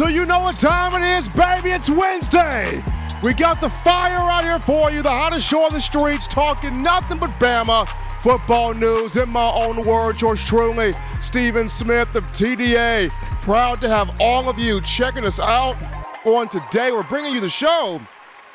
So you know what time it is, baby. It's Wednesday. We got the fire out here for you, the hottest show on the streets, talking nothing but Bama football news. In my own words, yours truly, Stephen Smith of TDA. Proud to have all of you checking us out on today. We're bringing you the show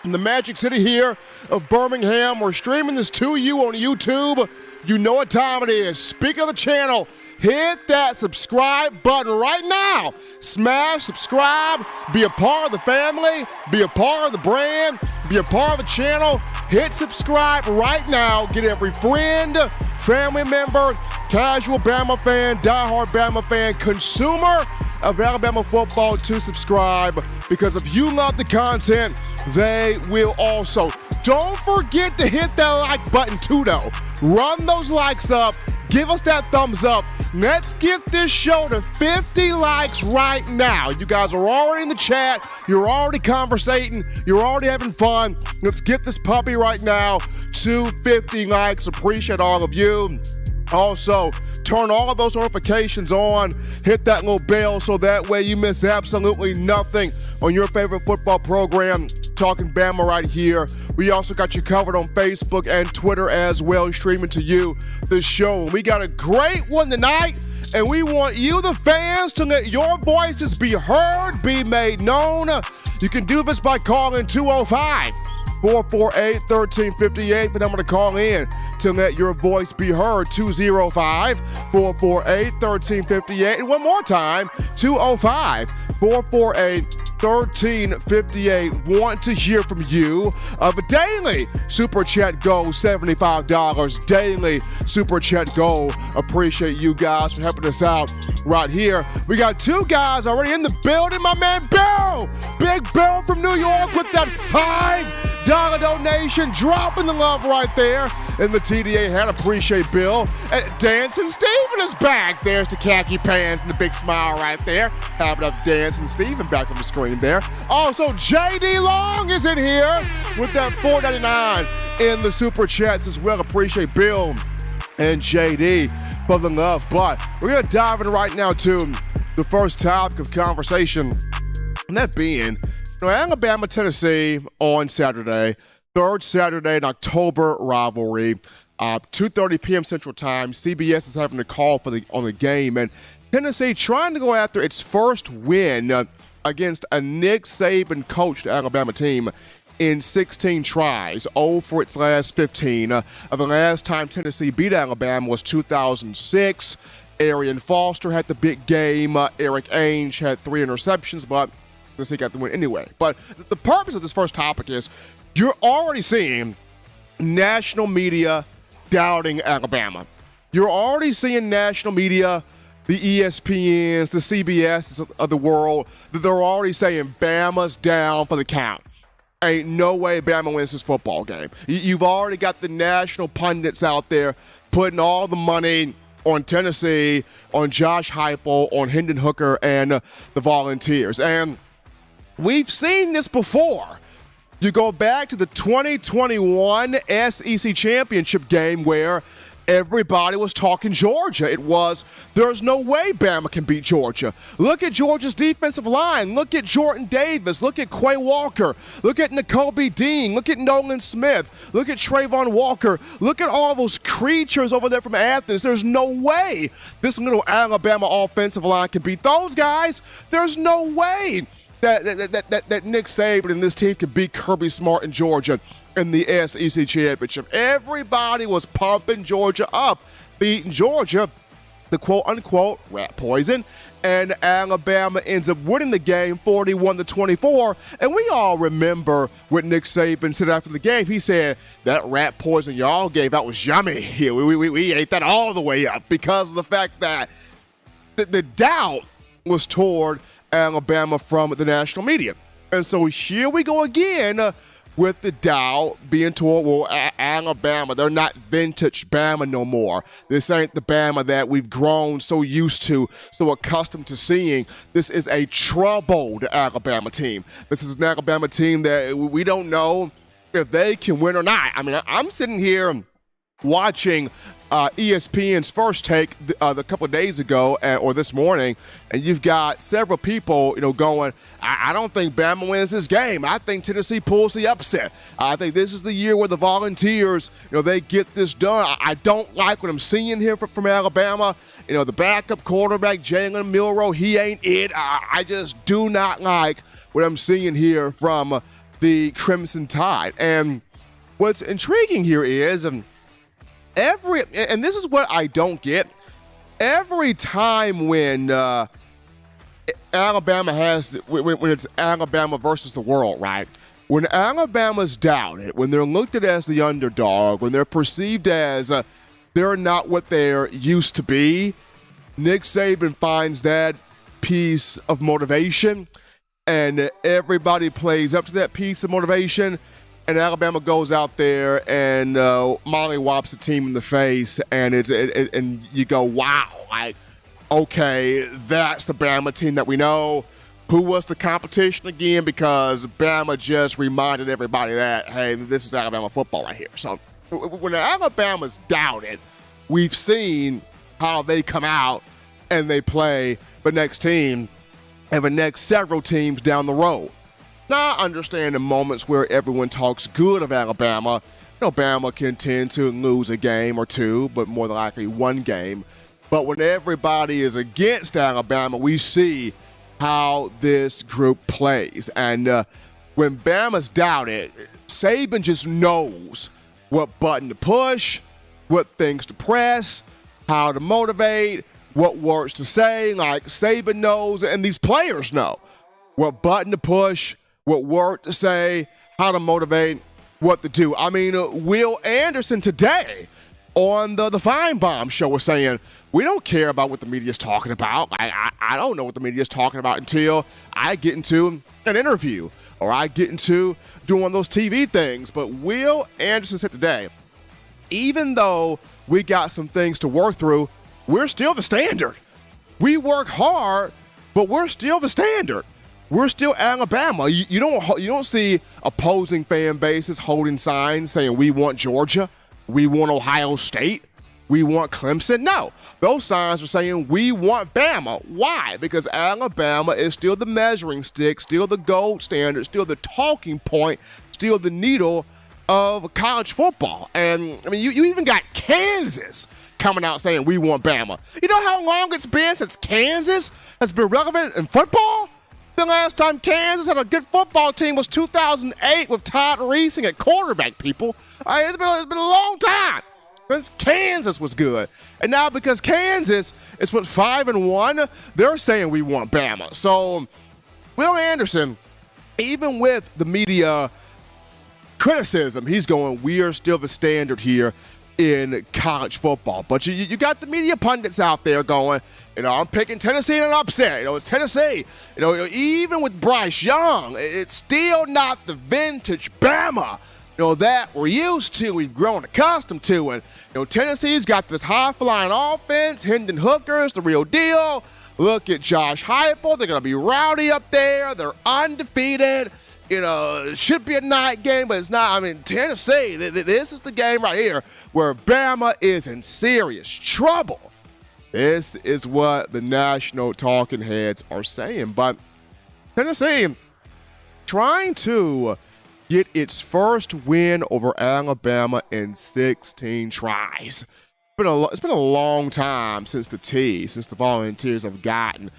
in the Magic City here of Birmingham. We're streaming this to you on YouTube. You know what time it is. Speaking of the channel, hit that subscribe button right now. Smash, subscribe, be a part of the family, be a part of the brand, be a part of the channel. Hit subscribe right now. Get every friend, family member, casual Bama fan, diehard Bama fan, consumer of Alabama football to subscribe, because if you love the content, they will also. Don't forget to hit that like button too, though. Run those likes up. Give us that thumbs up. Let's get this show to 50 likes right now. You guys are already in the chat. You're already conversating. You're already having fun. Let's get this puppy right now to 50 likes. Appreciate all of you. Also, turn all of those notifications on. Hit that little bell so that way you miss absolutely nothing on your favorite football program. Talking Bama right here. We also got you covered on Facebook and Twitter as well, streaming to you the show. We got a great one tonight, and we want you, the fans, to let your voices be heard, be made known. You can do this by calling 205-448-1358, the number to call in to let your voice be heard, 205-448-1358. And one more time, 205-448-1358. Want to hear from you. A daily Super Chat goal, $75. Daily Super Chat goal. Appreciate you guys for helping us out right here. We got two guys already in the building. My man Bill, Big Bill from New York with that $5 donation, dropping the love right there in the TDA hat. Appreciate Bill. And Dancing Steven is back. There's the khaki pants and the big smile right there. Having up Dancing Steven back on the screen there. Also, JD Long is in here with that $4.99 in the Super Chats as well. Appreciate Bill and JD for the love. But we're going to dive in right now to the first topic of conversation, and that being Alabama, Tennessee on Saturday, third Saturday in October rivalry, 2:30 p.m. Central Time. CBS is having a call on the game, and Tennessee trying to go after its first win against a Nick Saban coached Alabama team in 16 tries, 0 for its last 15. The last time Tennessee beat Alabama was 2006. Arian Foster had the big game. Eric Ainge had 3 interceptions, but Tennessee got the win anyway. But the purpose of this first topic is you're already seeing national media doubting Alabama. You're already seeing national media, the ESPNs, the CBS of the world, that they're already saying Bama's down for the count. Ain't no way Bama wins this football game. You've already got the national pundits out there putting all the money on Tennessee, on Josh Heupel, on Hendon Hooker, and the Volunteers. And we've seen this before. You go back to the 2021 SEC Championship game where everybody was talking Georgia. It was, there's no way Bama can beat Georgia. Look at Georgia's defensive line. Look at Jordan Davis. Look at Quay Walker. Look at Nakobe Dean. Look at Nolan Smith. Look at Trayvon Walker. Look at all those creatures over there from Athens. There's no way this little Alabama offensive line can beat those guys. There's no way that Nick Saban and this team could beat Kirby Smart in Georgia in the SEC Championship. Everybody was pumping Georgia up, beating Georgia, the quote-unquote rat poison, and Alabama ends up winning the game 41-24. And we all remember what Nick Saban said after the game. He said, that rat poison y'all gave out was yummy. Yeah, we ate that all the way up because of the fact that the doubt was toward Alabama from the national media. And so here we go again with the doubt being told, well, Alabama, they're not vintage Bama no more. This ain't the Bama that we've grown so used to, so accustomed to seeing. This is a troubled Alabama team. This is an Alabama team that we don't know if they can win or not. I mean, I'm sitting here watching ESPN's First Take a couple of days ago or this morning, and you've got several people, going, I don't think Bama wins this game. I think Tennessee pulls the upset. I think this is the year where the Volunteers, they get this done. I don't like what I'm seeing here from Alabama. The backup quarterback, Jaylen Moody, he ain't it. I just do not like what I'm seeing here from the Crimson Tide. And what's intriguing here is, and this is what I don't get, every time when Alabama when it's Alabama versus the world, right? When Alabama's doubted, when they're looked at as the underdog, when they're perceived as they're not what they're used to be, Nick Saban finds that piece of motivation, and everybody plays up to that piece of motivation. And Alabama goes out there and mollywops the team in the face, and and you go, wow, like, okay, that's the Bama team that we know. Who was the competition again? Because Bama just reminded everybody that, hey, this is Alabama football right here. So when Alabama's doubted, we've seen how they come out and they play the next team and the next several teams down the road. Now, I understand in moments where everyone talks good of Alabama, Bama can tend to lose a game or two, but more than likely one game. But when everybody is against Alabama, we see how this group plays. And when Bama's doubted, Saban just knows what button to push, what things to press, how to motivate, what words to say. Like, Saban knows, and these players know what button to push, what word to say, how to motivate, what to do. I mean, Will Anderson today on the Feinbaum show was saying, we don't care about what the media is talking about. I don't know what the media is talking about until I get into an interview or I get into doing one of those TV things. But Will Anderson said today, even though we got some things to work through, we're still the standard. We work hard, but we're still the standard. We're still Alabama. You don't see opposing fan bases holding signs saying we want Georgia, we want Ohio State, we want Clemson. No, those signs are saying we want Bama. Why? Because Alabama is still the measuring stick, still the gold standard, still the talking point, still the needle of college football. And I mean, you even got Kansas coming out saying we want Bama. You know how long it's been since Kansas has been relevant in football? The last time Kansas had a good football team was 2008 with Todd Reesing at quarterback, people. It's been a long time since Kansas was good. And now because Kansas is 5-1, they're saying we want Bama. So Will Anderson, even with the media criticism, he's going, we are still the standard here in college football. But you got the media pundits out there going, I'm picking Tennessee in an upset. It's Tennessee. Even with Bryce Young, it's still not the vintage Bama, that we're used to, we've grown accustomed to. And, Tennessee's got this high-flying offense, Hendon Hooker's the real deal. Look at Josh Heupel. They're going to be rowdy up there. They're undefeated. It should be a night game, but it's not. I mean, Tennessee, this is the game right here where Bama is in serious trouble. This is what the national talking heads are saying. But Tennessee trying to get its first win over Alabama in 16 tries. It's been a long time since the Volunteers have gotten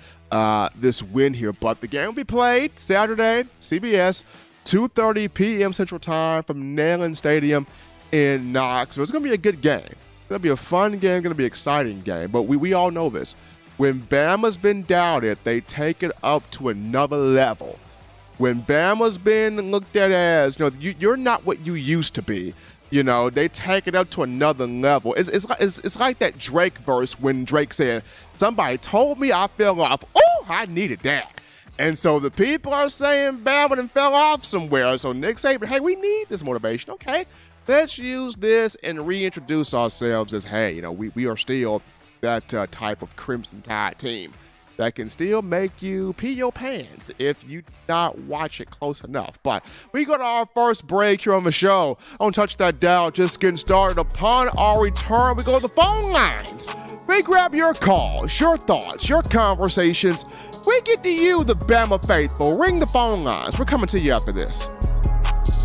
this win here. But the game will be played Saturday, CBS, 2:30 p.m. Central Time from Neyland Stadium in Knoxville. It's going to be a good game. It's going to be a fun game, going to be an exciting game. But we all know this. When Bama's been doubted, they take it up to another level. When Bama's been looked at as, you're not what you used to be, they take it up to another level. It's like that Drake verse when Drake said, somebody told me I fell off. Oh, I needed that. And so the people are saying Bama done fell off somewhere. So Nick Saban, hey, we need this motivation. Okay, let's use this and reintroduce ourselves as, hey, we are still that type of Crimson Tide team. that can still make you pee your pants if you not watch it close enough. But we go to our first break here on the show. Don't touch that dial, just getting started. Upon our return, we go to the phone lines. We grab your calls, your thoughts, your conversations. We get to you, the Bama faithful. Ring the phone lines. We're coming to you after this.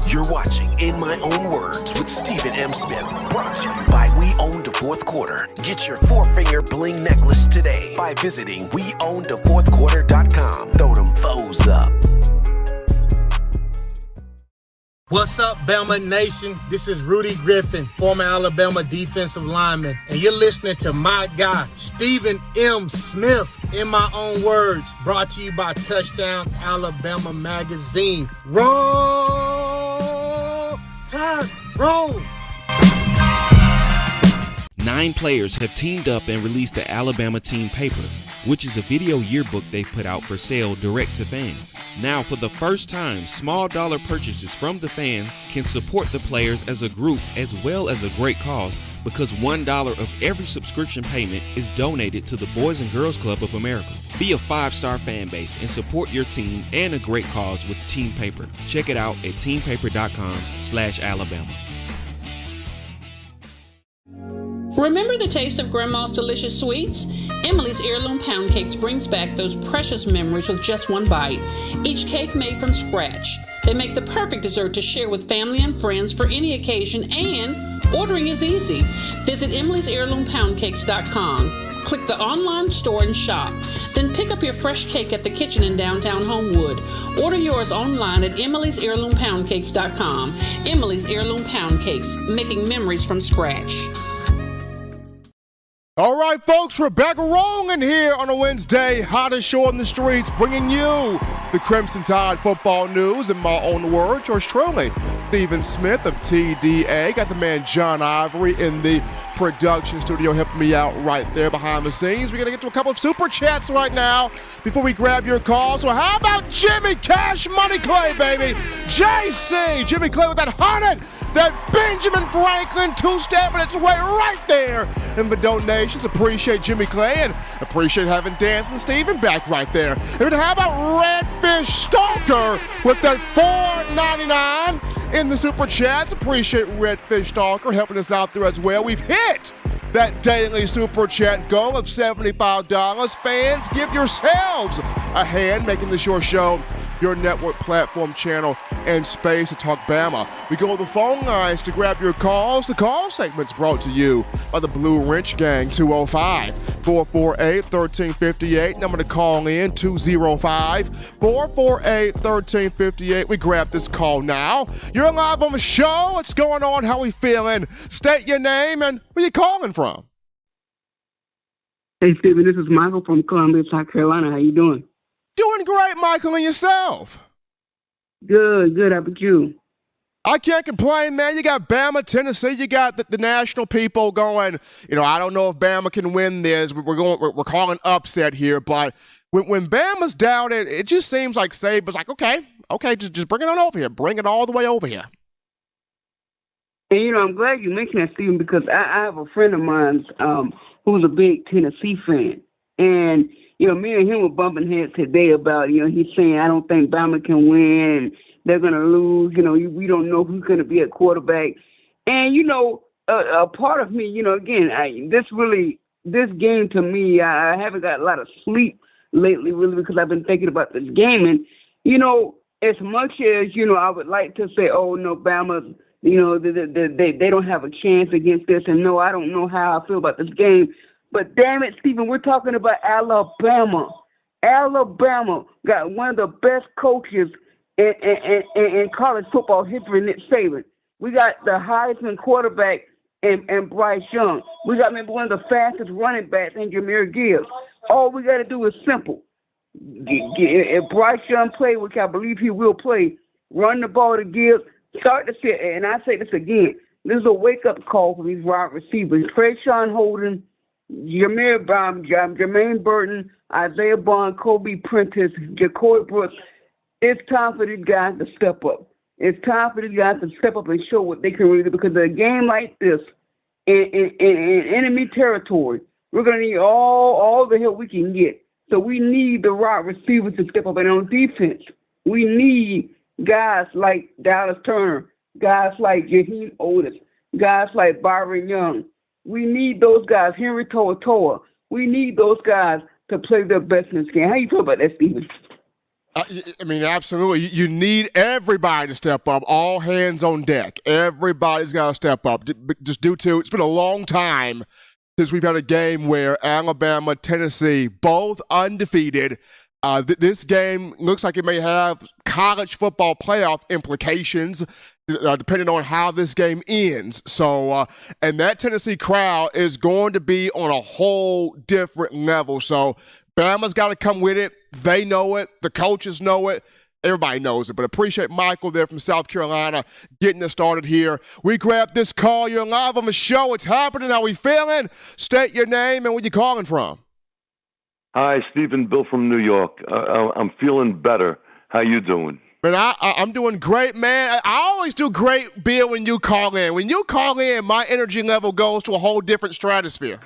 You're watching In My Own Words with Stephen M. Smith, brought to you by We Own the Fourth Quarter. Get your four-finger bling necklace today by visiting weownthefourthquarter.com. Throw them foes up. What's up, Bama Nation? This is Rudy Griffin, former Alabama defensive lineman, and you're listening to my guy, Stephen M. Smith, In My Own Words, brought to you by Touchdown Alabama Magazine. Roll Tide, roll! 9 players have teamed up and released the Alabama Team Paper, which is a video yearbook they've put out for sale direct to fans. Now, for the first time, small dollar purchases from the fans can support the players as a group as well as a great cause, because $1 of every subscription payment is donated to the Boys and Girls Club of America. Be a 5-star fan base and support your team and a great cause with Team Paper. Check it out at teampaper.com/Alabama. Remember the taste of Grandma's delicious sweets? Emily's Heirloom Pound Cakes brings back those precious memories with just one bite. Each cake made from scratch. They make the perfect dessert to share with family and friends for any occasion, and ordering is easy. Visit emily'sheirloompoundcakes.com. Click the online store and shop. Then pick up your fresh cake at the kitchen in downtown Homewood. Order yours online at emily'sheirloompoundcakes.com. Emily's Heirloom Pound Cakes, making memories from scratch. All right, folks, we're back rolling here on a Wednesday. Hottest show on the streets, bringing you the Crimson Tide football news. In my own words, yours truly, Stephen Smith of TDA. Got the man John Ivory in the production studio helping me out right there behind the scenes. We're going to get to a couple of super chats right now before we grab your call. So how about Jimmy Cash Money Clay, baby? JC, Jimmy Clay with that 100. That Benjamin Franklin two-step, and it's away right there in the donations. Appreciate Jimmy Clay and appreciate having Dancing Steven back right there. And how about Redfish Stalker with that $4.99 in the super chats? Appreciate Redfish Stalker helping us out there as well. We've hit that daily super chat goal of $75. Fans, give yourselves a hand making this your show, your network platform channel and space to talk Bama. We go to the phone lines to grab your calls. The call segment's brought to you by the Blue Wrench Gang, 205-448-1358. Number to call in, 205-448-1358. We grab this call now. You're live on the show. What's going on? How we feeling? State your name and where you calling from? Hey, Stephen, this is Michael from Columbia, South Carolina. How you doing? Doing great, Michael, and yourself? Good. How about you? I can't complain, man. You got Bama, Tennessee. You got the national people going, I don't know if Bama can win this. We're calling upset here, but when Bama's doubted, it just seems like Saban's like, okay, just bring it on over here. Bring it all the way over here. And, I'm glad you mentioned that, Stephen, because I have a friend of mine who's a big Tennessee fan. And, me and him were bumping heads today about, he's saying, I don't think Bama can win. They're going to lose. We don't know who's going to be at quarterback. And, a part of me, again, this game to me, I haven't got a lot of sleep lately, really, because I've been thinking about this game. And, as much as, I would like to say, oh, no, Bama, they don't have a chance against this. And, no, I don't know how I feel about this game. But damn it, Stephen, we're talking about Alabama. Alabama got one of the best coaches in college football history, Nick Saban. We got the Heisman quarterback in Bryce Young. We got maybe one of the fastest running backs in Jahmyr Gibbs. All we got to do is simple. If Bryce Young play, which I believe he will play, run the ball to Gibbs, start to sit. And I say this again, this is a wake-up call for these wide receivers. Trayshawn Holden, Jermaine Burton, Isaiah Bond, Kobe Prentice, Jacoby Brooks. It's time for these guys to step up. It's time for these guys to step up and show what they can really do, because a game like this in enemy territory, we're going to need all the help we can get. So we need the wide receivers to step up. And on defense, we need guys like Dallas Turner, guys like Jaheim Otis, guys like Byron Young. We need those guys, Henry Toa. We need those guys to play their best in this game. How you feel about that, Steven? I mean, absolutely. You need everybody to step up, all hands on deck. Everybody's got to step up. Just due to, it's been a long time since we've had a game where Alabama, Tennessee, both undefeated. This game looks like it may have college football playoff implications, depending on how this game ends. So, and that Tennessee crowd is going to be on a whole different level. So, Bama's got to come with it. They know it. The coaches know it. Everybody knows it. But appreciate Michael there from South Carolina getting us started here. We grabbed this call. You're live on the show. It's happening. How we feeling? State your name and where you calling from. Hi, Stephen, Bill from New York. I'm feeling better. How you doing? Man, I'm doing great, man. I always do great, Bill, when you call in. When you call in, my energy level goes to a whole different stratosphere.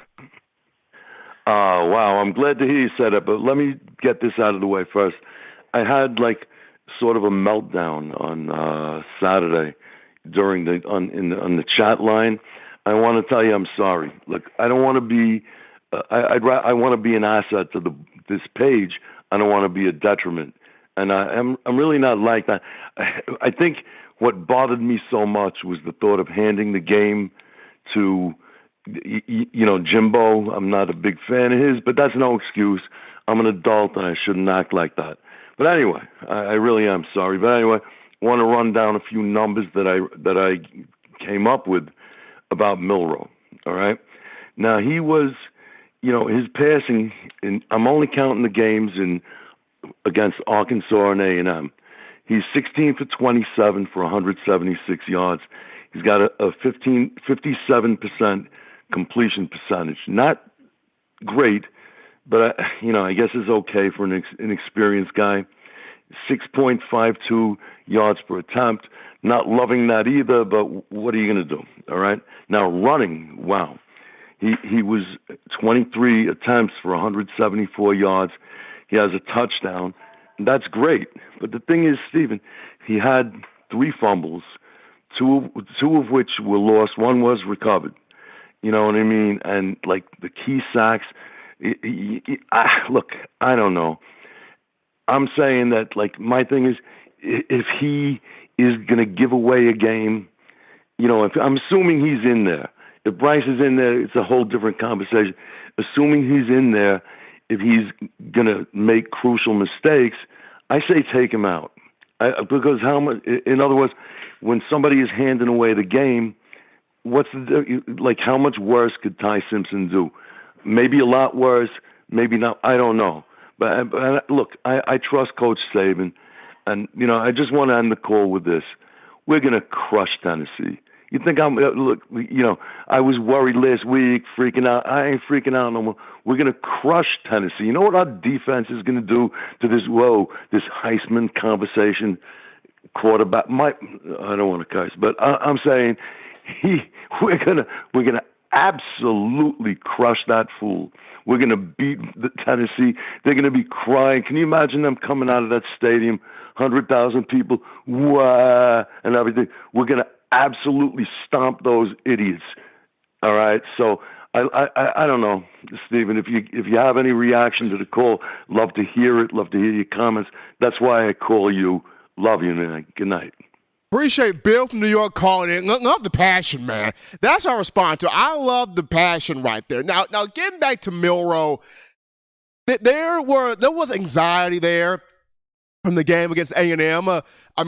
Wow, I'm glad to hear you say that, but let me get this out of the way first. I had sort of a meltdown on Saturday on the chat line. I want to tell you I'm sorry. Look, I don't want to be I want to be an asset to this page. I don't want to be a detriment, and I'm really not like that. I think what bothered me so much was the thought of handing the game to Jimbo. I'm not a big fan of his, but that's no excuse. I'm an adult and I shouldn't act like that. But anyway, I really am sorry. But anyway, I want to run down a few numbers that I came up with about Milroe. All right. Now he was, his passing, and I'm only counting the games against Arkansas and A&M. He's 16 for 27 for 176 yards. He's got a 57% completion percentage. Not great, but I guess it's okay for an inexperienced guy. 6.52 yards per attempt. Not loving that either, but what are you going to do? All right. Now running, wow. He was 23 attempts for 174 yards. He has a touchdown. That's great. But the thing is, Stephen, he had 3 fumbles, two of which were lost. One was recovered. You know what I mean? And the key sacks, look, I don't know. I'm saying that my thing is, if he is going to give away a game, if I'm assuming he's in there. If Bryce is in there, it's a whole different conversation. Assuming he's in there, if he's going to make crucial mistakes, I say take him out. Because in other words, when somebody is handing away the game, how much worse could Ty Simpson do? Maybe a lot worse, maybe not. I don't know. But look, I trust Coach Saban, and I just want to end the call with this: we're going to crush Tennessee. You think look? I was worried last week, freaking out. I ain't freaking out no more. We're going to crush Tennessee. You know what our defense is going to do to this Heisman conversation quarterback? I don't want to curse, but I'm saying we're gonna absolutely crush that fool. We're gonna beat the Tennessee. They're gonna be crying. Can you imagine them coming out of that stadium, 100,000 people, wah, and everything? We're gonna absolutely stomp those idiots. All right. So I don't know, Stephen. If you have any reaction to the call, love to hear it. Love to hear your comments. That's why I call you. Love you, man. Good night. Appreciate Bill from New York calling in. Love the passion, man. That's our response to it. I love the passion right there. Now getting back to Milroe, there was anxiety there from the game against A&M.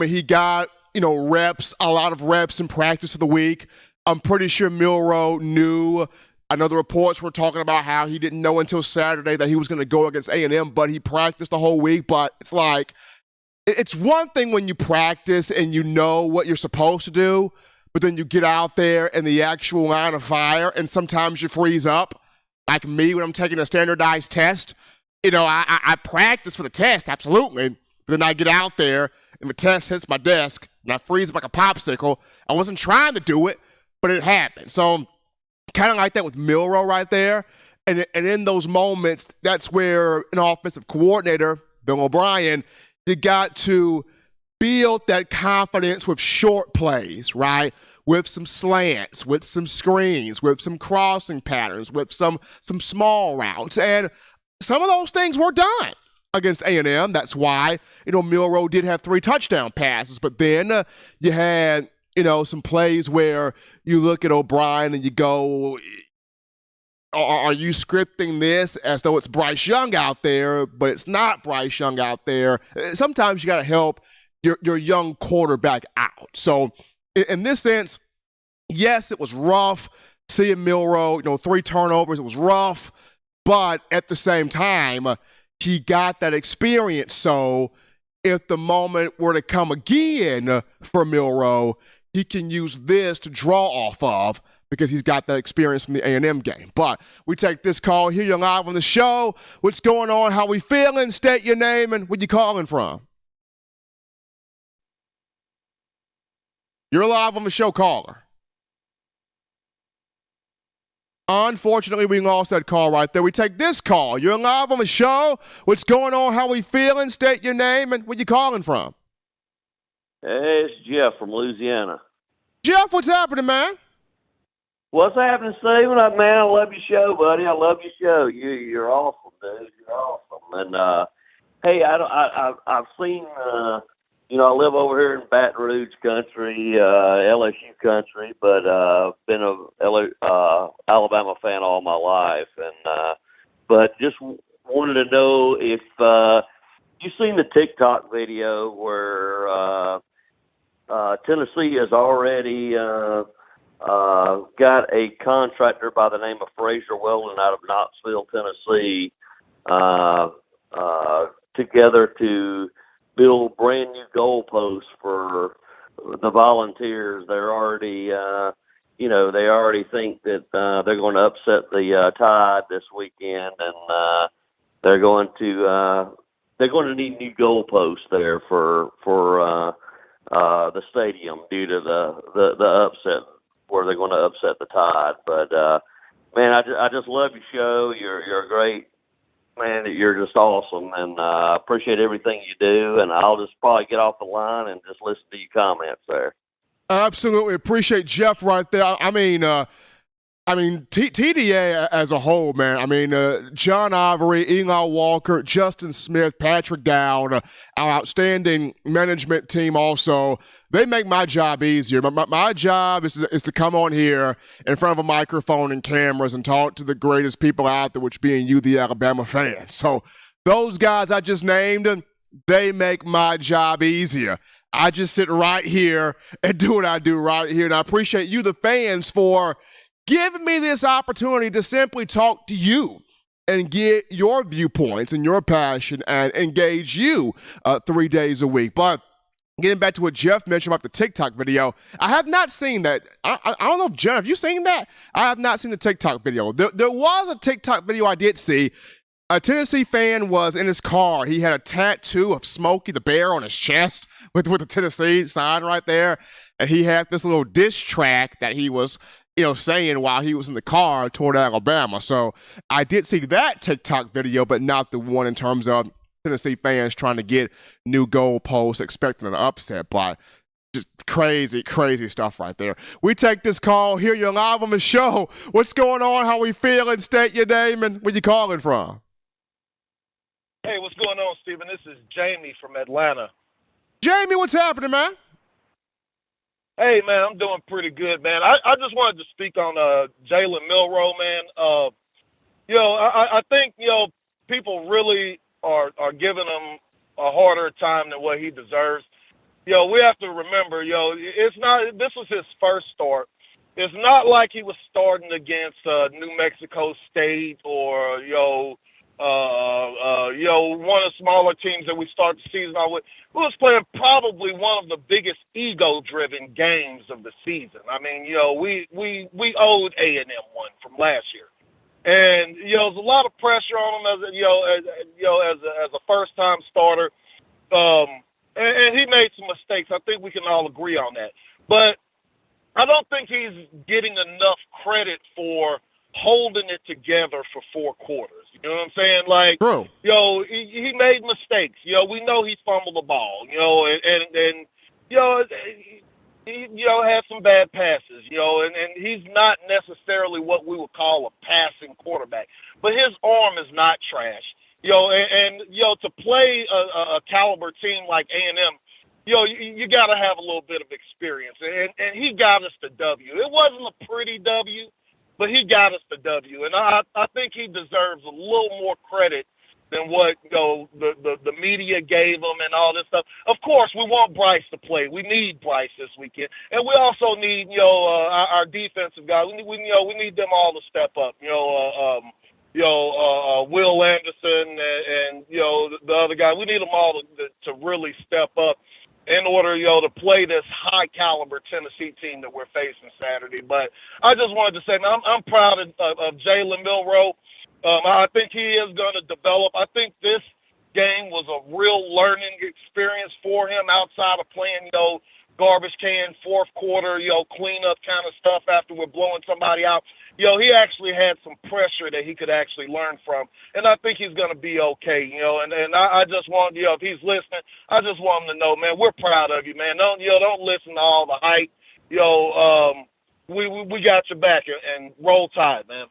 He got reps, a lot of reps in practice for the week. I'm pretty sure Milroe knew. I know the reports were talking about how he didn't know until Saturday that he was going to go against A&M, but he practiced the whole week. But it's one thing when you practice and you know what you're supposed to do, but then you get out there in the actual line of fire and sometimes you freeze up. Like me when I'm taking a standardized test. I practice for the test, absolutely. But then I get out there and the test hits my desk and I freeze up like a popsicle. I wasn't trying to do it, but it happened. So kind of like that with Milroe right there. And in those moments, that's where an offensive coordinator, Bill O'Brien, you got to build that confidence with short plays, right? With some slants, with some screens, with some crossing patterns, with some small routes. And some of those things were done against A&M. That's why, Milroe did have 3 touchdown passes. But then you had, some plays where you look at O'Brien and you go, are you scripting this as though it's Bryce Young out there, but it's not Bryce Young out there? Sometimes you got to help your young quarterback out. So in this sense, yes, it was rough seeing Milroe, 3 turnovers. It was rough, but at the same time, he got that experience. So if the moment were to come again for Milroe, he can use this to draw off of because he's got that experience from the A&M game. But we take this call here. You're live on the show. What's going on? How we feeling? State your name and where you calling from. You're live on the show, caller. Unfortunately, we lost that call right there. We take this call. You're live on the show. What's going on? How we feeling? State your name and where you calling from. Hey, it's Jeff from Louisiana. Jeff, what's happening, man? What's happening, Steven? Man, I love your show, buddy. I love your show. You're awesome, dude. You're awesome. And hey, I've seen. I live over here in Baton Rouge country, LSU country, but been a Alabama fan all my life. And but just wanted to know if you've seen the TikTok video where Tennessee has already got a contractor by the name of Fraser Weldon out of Knoxville, Tennessee, together to build brand new goalposts for the Volunteers. They're already, they already think that they're going to upset the Tide this weekend, and they're going to need new goalposts there for the stadium due to the upset where they're going to upset the Tide. But man, I just love your show. You're a great man. You're just awesome, and I appreciate everything you do. And I'll just probably get off the line and just listen to your comments there. Absolutely appreciate Jeff right there. TDA as a whole, man. John Ivory, Eli Walker, Justin Smith, Patrick Dowd, our outstanding management team also, they make my job easier. My job is to come on here in front of a microphone and cameras and talk to the greatest people out there, which being you, the Alabama fan. So those guys I just named, they make my job easier. I just sit right here and do what I do right here. And I appreciate you, the fans, for giving me this opportunity to simply talk to you and get your viewpoints and your passion and engage you 3 days a week. But getting back to what Jeff mentioned about the TikTok video, I have not seen that. I don't know if, Jeff, have you seen that? I have not seen the TikTok video. There was a TikTok video I did see. A Tennessee fan was in his car. He had a tattoo of Smokey the Bear on his chest with the Tennessee sign right there. And he had this little diss track that he was saying while he was in the car toward Alabama. So I did see that TikTok video, but not the one in terms of Tennessee fans trying to get new goalposts, expecting an upset. But just crazy, crazy stuff right there. We take this call. Here you're live on the show. What's going on? How we feeling? State your name and where you calling from. Hey, what's going on, Steven? This is Jamie from Atlanta. Jamie, what's happening, man? Hey, man, I'm doing pretty good, man. I just wanted to speak on Jaylen Milroe, man. I think, people really are giving him a harder time than what he deserves. We have to remember, this was his first start. It's not like he was starting against New Mexico State or, one of the smaller teams that we start the season out with. We was playing probably one of the biggest ego-driven games of the season. I mean, we owed A&M one from last year, and there's a lot of pressure on him as a first-time starter, and he made some mistakes. I think we can all agree on that, but I don't think he's getting enough credit for holding it together for 4 quarters. You know what I'm saying? Like, True. He made mistakes. We know he fumbled the ball. And he had some bad passes. And he's not necessarily what we would call a passing quarterback, but his arm is not trash. To play a caliber team like A&M, you got to have a little bit of experience, and he got us the W. It wasn't a pretty W, but he got us the W, and I think he deserves a little more credit than what the media gave him and all this stuff. Of course, we want Bryce to play. We need Bryce this weekend, and we also need our defensive guys. We need them all to step up. Will Anderson and the other guy. We need them all to really step up in order, to play this high caliber Tennessee team that we're facing Saturday. But I just wanted to say, man, I'm proud of Jaylen Milroe. I think he is going to develop. I think this game was a real learning experience for him outside of playing, garbage can, fourth quarter, cleanup kind of stuff after we're blowing somebody out. He actually had some pressure that he could actually learn from, and I think he's going to be okay, and I just want, if he's listening, I just want him to know, man, we're proud of you, man. Don't listen to all the hype. We got your back, and roll tide, man.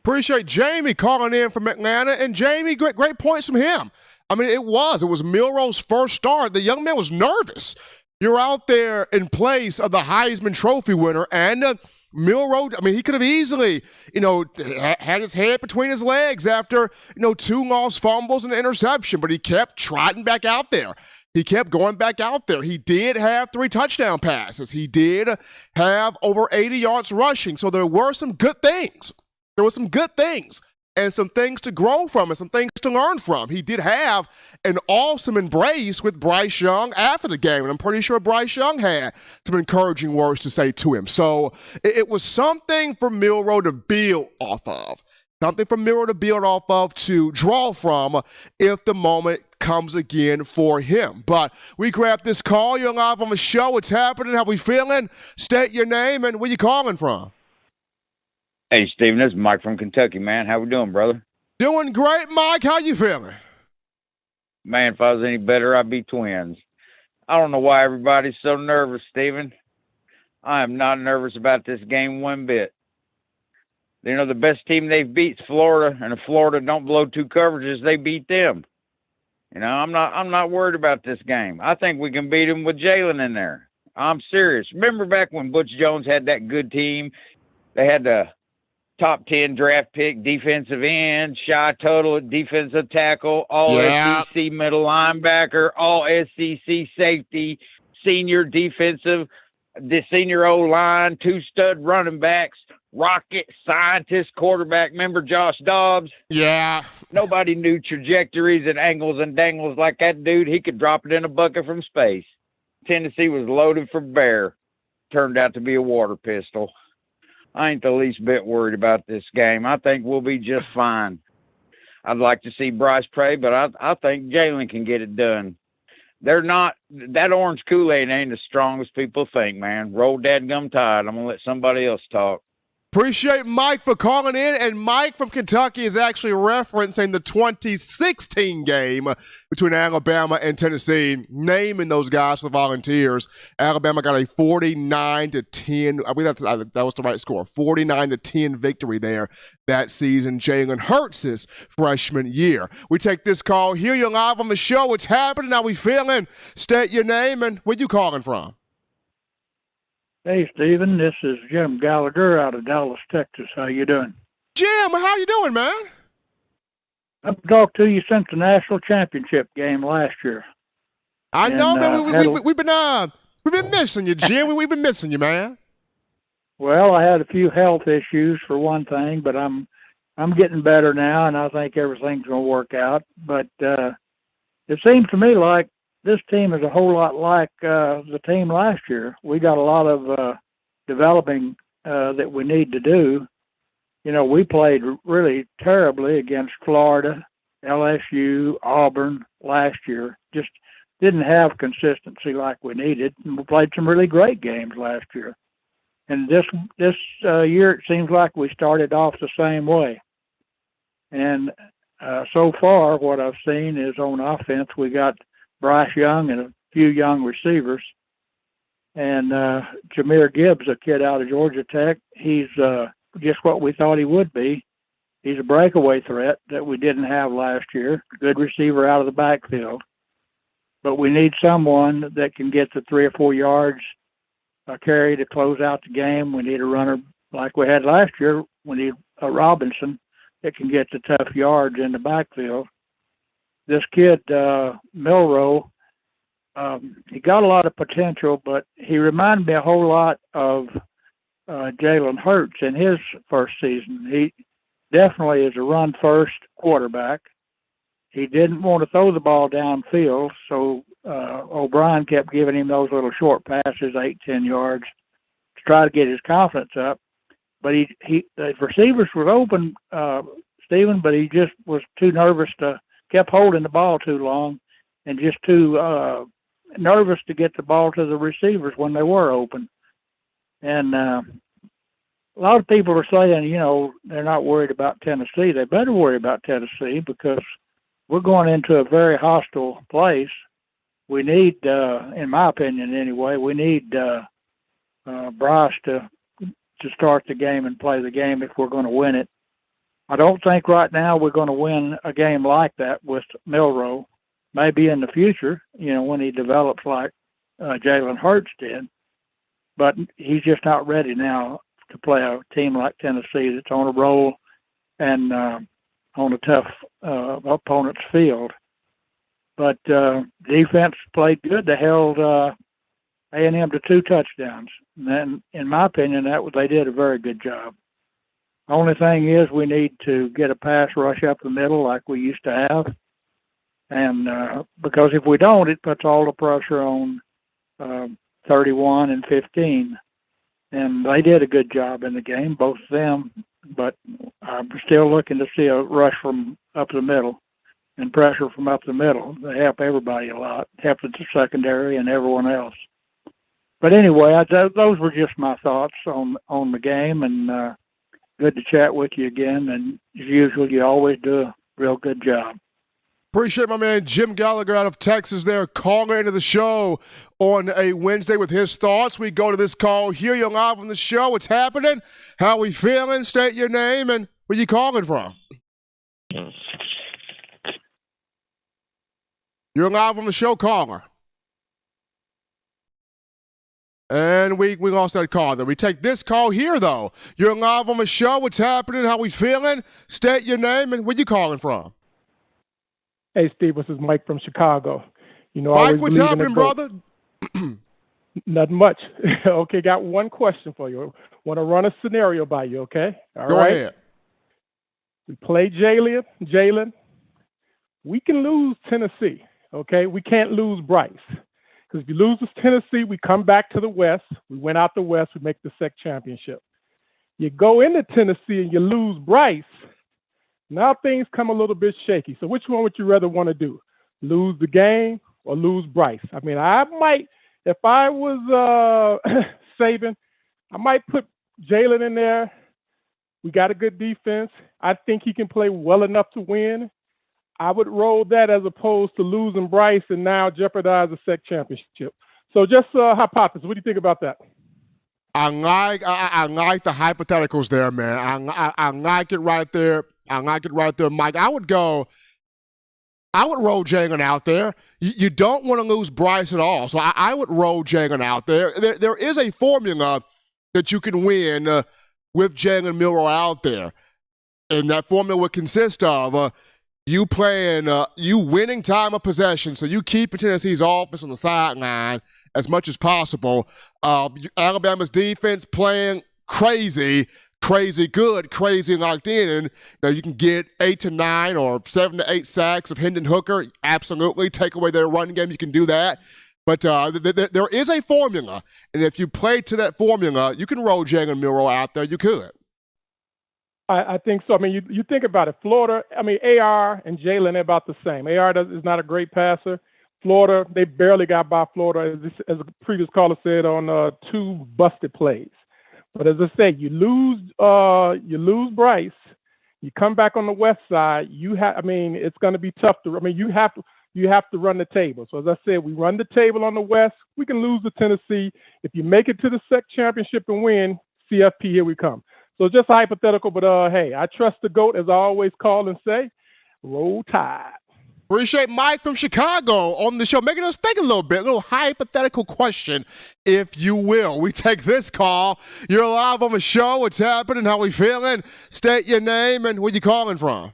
Appreciate Jamie calling in from Atlanta, and Jamie, great points from him. I mean, it was Milroe's first start. The young man was nervous. You're out there in place of the Heisman Trophy winner, and Milroe, I mean, he could have easily, had his head between his legs after, 2 lost fumbles and an interception, but he kept trotting back out there. He kept going back out there. He did have 3 touchdown passes. He did have over 80 yards rushing, so there were some good things. There were some good things and some things to grow from and some things to learn from. He did have an awesome embrace with Bryce Young after the game, and I'm pretty sure Bryce Young had some encouraging words to say to him. So it was something for Milroe to build off of, something for Milroe to build off of, to draw from if the moment comes again for him. But we grabbed this call. You're live on the show. What's happening? How we feeling? State your name and where you calling from. Hey, Steven, this is Mike from Kentucky, man. How we doing, brother? Doing great, Mike. How you feeling? Man, if I was any better, I'd be twins. I don't know why everybody's so nervous, Steven. I am not nervous about this game one bit. The best team they've beat is Florida, and if Florida don't blow 2 coverages, they beat them. I'm not worried about this game. I think we can beat them with Jaylen in there. I'm serious. Remember back when Butch Jones had that good team? They had the top 10 draft pick, defensive end, shy total, defensive tackle, all SEC middle linebacker, all SEC safety, senior defensive, the senior O-line, 2 stud running backs, rocket scientist quarterback. Remember Josh Dobbs? Yeah. Nobody knew trajectories and angles and dangles like that dude. He could drop it in a bucket from space. Tennessee was loaded for bear. Turned out to be a water pistol. I ain't the least bit worried about this game. I think we'll be just fine. I'd like to see Bryce play, but I think Jaylen can get it done. They're not – that orange Kool-Aid ain't as strong as people think, man. Roll dadgum tide. I'm going to let somebody else talk. Appreciate Mike for calling in, and Mike from Kentucky is actually referencing the 2016 game between Alabama and Tennessee, naming those guys for the Volunteers. Alabama got a 49-10, I believe that was the right score, 49-10 victory there that season. Jalen Hurts' freshman year. We take this call here. You're live on the show. What's happening? How we feeling? State your name and where you calling from? Hey, Stephen, this is Jim Gallagher out of Dallas, Texas. How you doing? Jim, how you doing, man? I've talked to you since the national championship game last year. I know, man. We've been missing you, Jim. We've been missing you, man. Well, I had a few health issues for one thing, but I'm getting better now, and I think everything's going to work out. But it seems to me like this team is a whole lot like the team last year. We got a lot of developing that we need to do. We played really terribly against Florida, LSU, Auburn last year. Just didn't have consistency like we needed. And we played some really great games last year. And this year, it seems like we started off the same way. And so far, what I've seen is on offense, we got Bryce Young and a few young receivers. And Jahmyr Gibbs, a kid out of Georgia Tech, he's just what we thought he would be. He's a breakaway threat that we didn't have last year. Good receiver out of the backfield. But we need someone that can get the 3 or 4 yards carry to close out the game. We need a runner like we had last year. We need a Robinson that can get the tough yards in the backfield. This kid, Milroe, he got a lot of potential, but he reminded me a whole lot of Jalen Hurts in his first season. He definitely is a run-first quarterback. He didn't want to throw the ball downfield, so O'Brien kept giving him those little short passes, 8-10 yards, to try to get his confidence up. But the receivers were open, Stephen, but he just was too nervous kept holding the ball too long and just too nervous to get the ball to the receivers when they were open. And a lot of people are saying, they're not worried about Tennessee. They better worry about Tennessee because we're going into a very hostile place. We need, in my opinion anyway, we need Bryce to start the game and play the game if we're going to win it. I don't think right now we're going to win a game like that with Milroe. Maybe in the future, when he develops like Jalen Hurts did. But he's just not ready now to play a team like Tennessee that's on a roll and on a tough opponent's field. But defense played good. They held A&M to 2 touchdowns. And then, in my opinion, they did a very good job. Only thing is we need to get a pass rush up the middle like we used to have. And because if we don't, it puts all the pressure on 31 and 15. And they did a good job in the game, both of them. But I'm still looking to see a rush from up the middle and pressure from up the middle. They help everybody a lot, help the secondary and everyone else. But anyway, those were just my thoughts on the game, and good to chat with you again. And as usual, you always do a real good job. Appreciate my man Jim Gallagher out of Texas there calling into the show on a Wednesday with his thoughts. We go to this call here. You're live on the show. What's happening? How we feeling? State your name and where you calling from. You're live on the show, caller. And we lost that call. Then we take this call here, though. You're live on the show. What's happening? How we feeling? State your name and where you calling from. Hey, Steve, this is Mike from Chicago. Mike, what's happening, brother? Nothing much. Okay, got one question for you. Want to run a scenario by you, okay? All Go right. ahead. We play Jaylen. We can lose Tennessee, okay? We can't lose Bryce. Because if you lose to Tennessee, we come back to the West. We went out the West. We make the SEC championship. You go into Tennessee and you lose Bryce. Now things come a little bit shaky. So which one would you rather want to do? Lose the game or lose Bryce? I mean, I might, if I was Saban, I might put Jaylen in there. We got a good defense. I think he can play well enough to win. I would roll that as opposed to losing Bryce and now jeopardize the SEC championship. So just a hypothesis. What do you think about that? I like the hypotheticals there, man. I like it right there. Mike. I would roll Jaylen out there. You don't want to lose Bryce at all. So I would roll Jaylen out there. There is a formula that you can win with Jalen Milroe out there. And that formula would consist of you winning time of possession. So you keep Tennessee's offense on the sideline as much as possible. Alabama's defense playing crazy good, crazy locked in, and you can get 8 to 9 or 7 to 8 sacks of Hendon Hooker. Absolutely, take away their run game. You can do that, but there is a formula, and if you play to that formula, you can roll Jaylen Milroe out there. You could. I think so. I mean, you think about it. Florida. I mean, AR and Jaylen are about the same. AR is not a great passer. Florida, they barely got by Florida, as the previous caller said, on 2 busted plays. But as I said, you lose Bryce. You come back on the west side. It's going to be tough to. You have to run the table. So as I said, we run the table on the west. We can lose to Tennessee. If you make it to the SEC championship and win, CFP, here we come. So just hypothetical, but hey, I trust the GOAT, as I always call and say. Roll Tide. Appreciate Mike from Chicago on the show, making us think a little bit. A little hypothetical question, if you will. We take this call. You're live on the show. What's happening? How we feeling? State your name and where you calling from.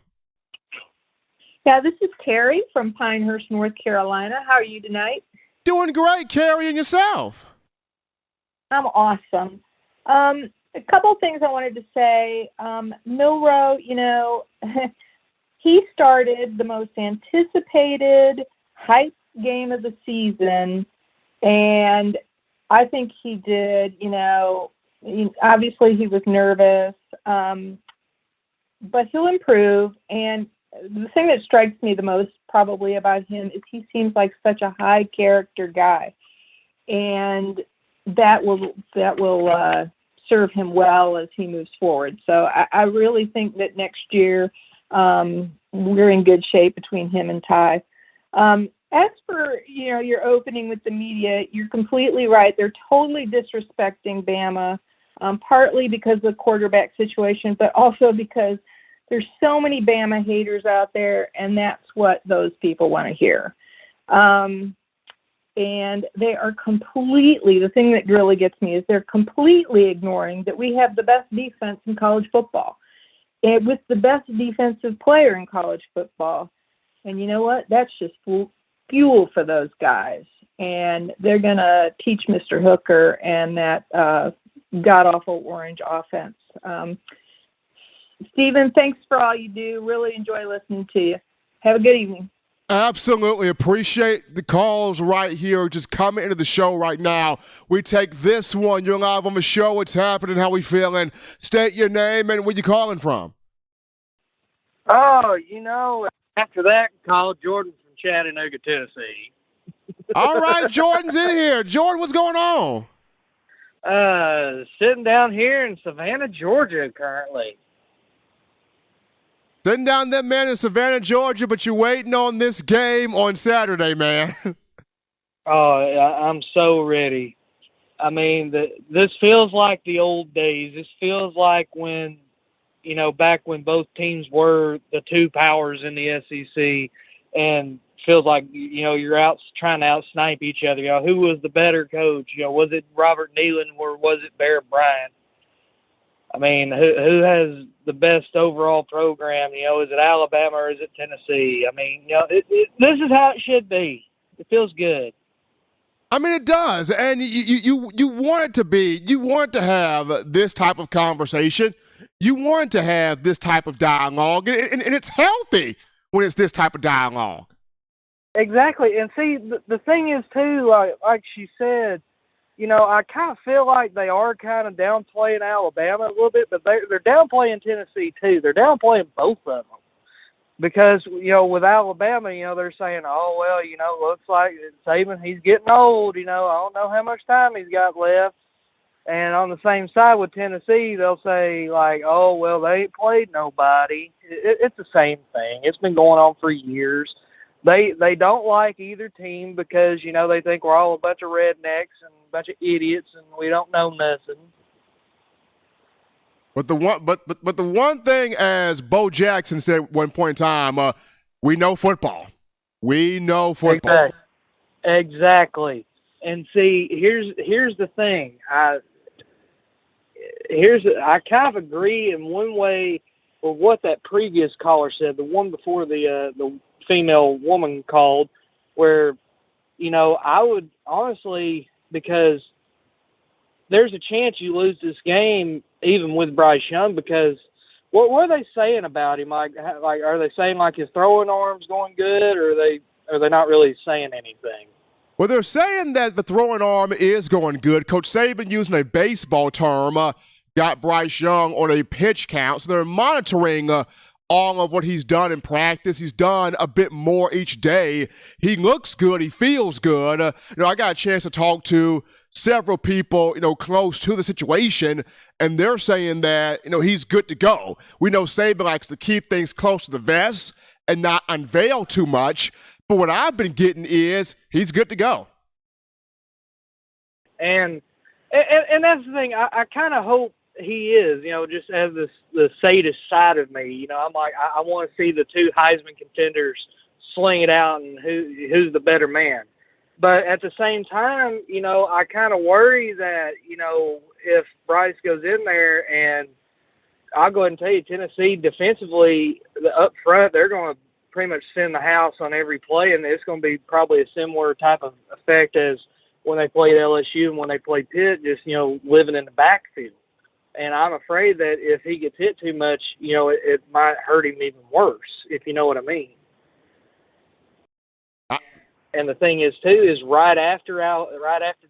Yeah, this is Carrie from Pinehurst, North Carolina. How are you tonight? Doing great, Carrie, and yourself? I'm awesome. A couple things I wanted to say. Milroe, he started the most anticipated hype game of the season, and I think he did, obviously he was nervous, but he'll improve. And the thing that strikes me the most probably about him is he seems like such a high character guy, and that will serve him well as he moves forward. So I really think that next year we're in good shape between him and Ty. As for, your opening with the media, you're completely right. They're totally disrespecting Bama, partly because of the quarterback situation, but also because there's so many Bama haters out there, and that's what those people want to hear. And they are the thing that really gets me is they're completely ignoring that we have the best defense in college football, and with the best defensive player in college football. And you know what? That's just fuel for those guys. And they're going to teach Mr. Hooker and that god-awful orange offense. Stephen, thanks for all you do. Really enjoy listening to you. Have a good evening. Absolutely. Appreciate the calls right here. Just coming into the show right now. We take this one. You're live on the show. What's happening? How we feeling? State your name and where you calling from. Oh, after that, call Jordan from Chattanooga, Tennessee. All right, Jordan's in here. Jordan, what's going on? Sitting down here in Savannah, Georgia currently. Sitting down there, man, in Savannah, Georgia, but you're waiting on this game on Saturday, man. Oh, I'm so ready. I mean, this feels like the old days. This feels like when, back when both teams were the two powers in the SEC, and feels like, you're out trying to out-snipe each other. Who was the better coach? Was it Robert Nealon or was it Bear Bryant? I mean, who has the best overall program? Is it Alabama or is it Tennessee? I mean, this is how it should be. It feels good. I mean, it does, and you want it to be. You want to have this type of conversation. You want to have this type of dialogue, and it's healthy when it's this type of dialogue. Exactly, and see, the thing is too, like she said. I kind of feel like they are kind of downplaying Alabama a little bit, but they're downplaying Tennessee too. They're downplaying both of them because, with Alabama, they're saying, oh, well, looks like Saban, he's getting old. I don't know how much time he's got left. And on the same side with Tennessee, they'll say, like, oh, well, they ain't played nobody. It's the same thing. It's been going on for years. They don't like either team because, they think we're all a bunch of rednecks and a bunch of idiots and we don't know nothing. But the one thing, as Bo Jackson said at one point in time, we know football. We know football. Exactly. And see, here's the thing. I kind of agree in one way with what that previous caller said, the one before the female woman called, where, I would honestly, because there's a chance you lose this game even with Bryce Young, because what were they saying about him? Like, are they saying like his throwing arm's going good, or are they not really saying anything? Well, they're saying that the throwing arm is going good. Coach Saban, using a baseball term, got Bryce Young on a pitch count, so they're monitoring all of what he's done in practice. He's done a bit more each day. He looks good. He feels good. I got a chance to talk to several people, close to the situation, and they're saying that, he's good to go. We know Saban likes to keep things close to the vest and not unveil too much, but what I've been getting is he's good to go. And that's the thing. I kind of hope he is, just as the sadist side of me. I'm like, I want to see the two Heisman contenders sling it out and who's the better man. But at the same time, I kind of worry that, if Bryce goes in there, and I'll go ahead and tell you, Tennessee defensively, up front, they're going to pretty much send the house on every play, and it's going to be probably a similar type of effect as when they played LSU and when they played Pitt, just, living in the backfield. And I'm afraid that if he gets hit too much, it might hurt him even worse, if you know what I mean. And the thing is, too, is right after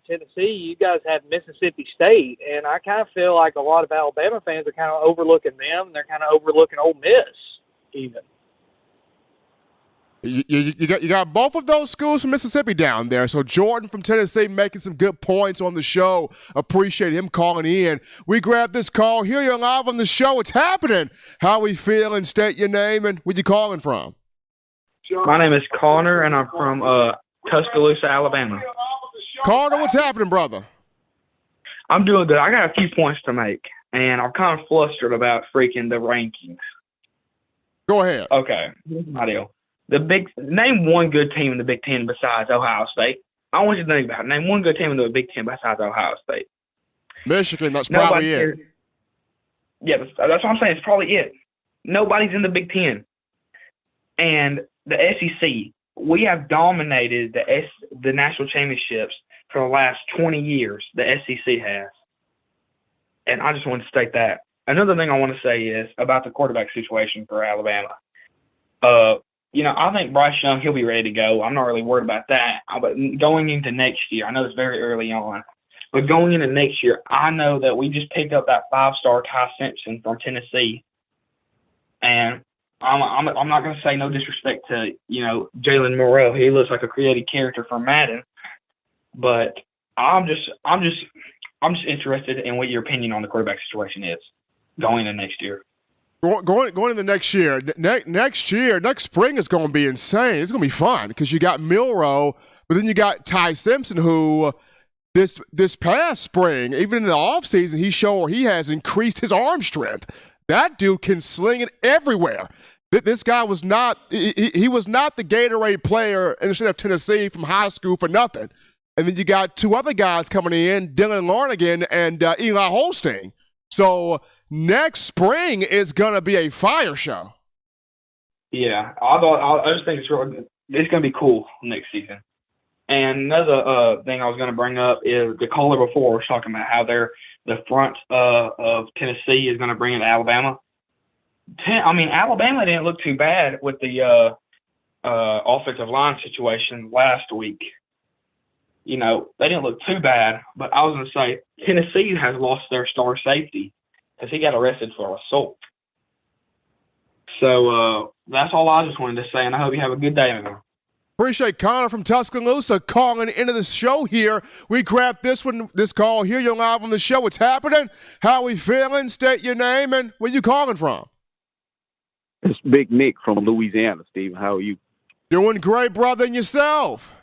Tennessee, you guys have Mississippi State. And I kind of feel like a lot of Alabama fans are kind of overlooking them, and they're kind of overlooking Ole Miss even. You got both of those schools from Mississippi down there. So Jordan from Tennessee making some good points on the show. Appreciate him calling in. We grabbed this call. Here you're live on the show. It's happening. How we feeling? State your name and where you calling from. My name is Connor, and I'm from Tuscaloosa, Alabama. Connor, what's happening, brother? I'm doing good. I got a few points to make, and I'm kind of flustered about freaking the rankings. Go ahead. Okay, here's my deal. Name one good team in the Big Ten besides Ohio State. I want you to think about it. Name one good team in the Big Ten besides Ohio State. Michigan, that's probably it. Yeah, that's what I'm saying. It's probably it. Nobody's in the Big Ten. And the SEC, we have dominated the national championships for the last 20 years. The SEC has. And I just want to state that. Another thing I want to say is about the quarterback situation for Alabama. I think Bryce Young, he'll be ready to go. I'm not really worried about that. But going into next year, I know it's very early on, but going into next year, I know that we just picked up that 5-star Ty Simpson from Tennessee. And I'm not going to say no disrespect to, Jaylen Moody. He looks like a creative character from Madden. But I'm just interested in what your opinion on the quarterback situation is going into next year. Going into next year. Next spring is going to be insane. It's going to be fun because you got Milroe, but then you got Ty Simpson, who this past spring, even in the offseason, he has increased his arm strength. That dude can sling it everywhere. This guy was not he was not the Gatorade player in the state of Tennessee from high school for nothing. And then you got two other guys coming in, Dylan Larnigan and Eli Holstein. So next spring is going to be a fire show. Yeah, I just think it's going to be cool next season. And another thing I was going to bring up is the caller before was talking about how the front of Tennessee is going to bring in Alabama. Alabama didn't look too bad with the offensive line situation last week. They didn't look too bad, but I was going to say Tennessee has lost their star safety because he got arrested for assault. So that's all I just wanted to say, and I hope you have a good day, man. Appreciate Connor from Tuscaloosa calling into the show here. We grabbed this call here. You're live on the show. It's happening. How we feeling? State your name and where you calling from. It's Big Nick from Louisiana, Stephen. How are you? Doing great, brother, and yourself.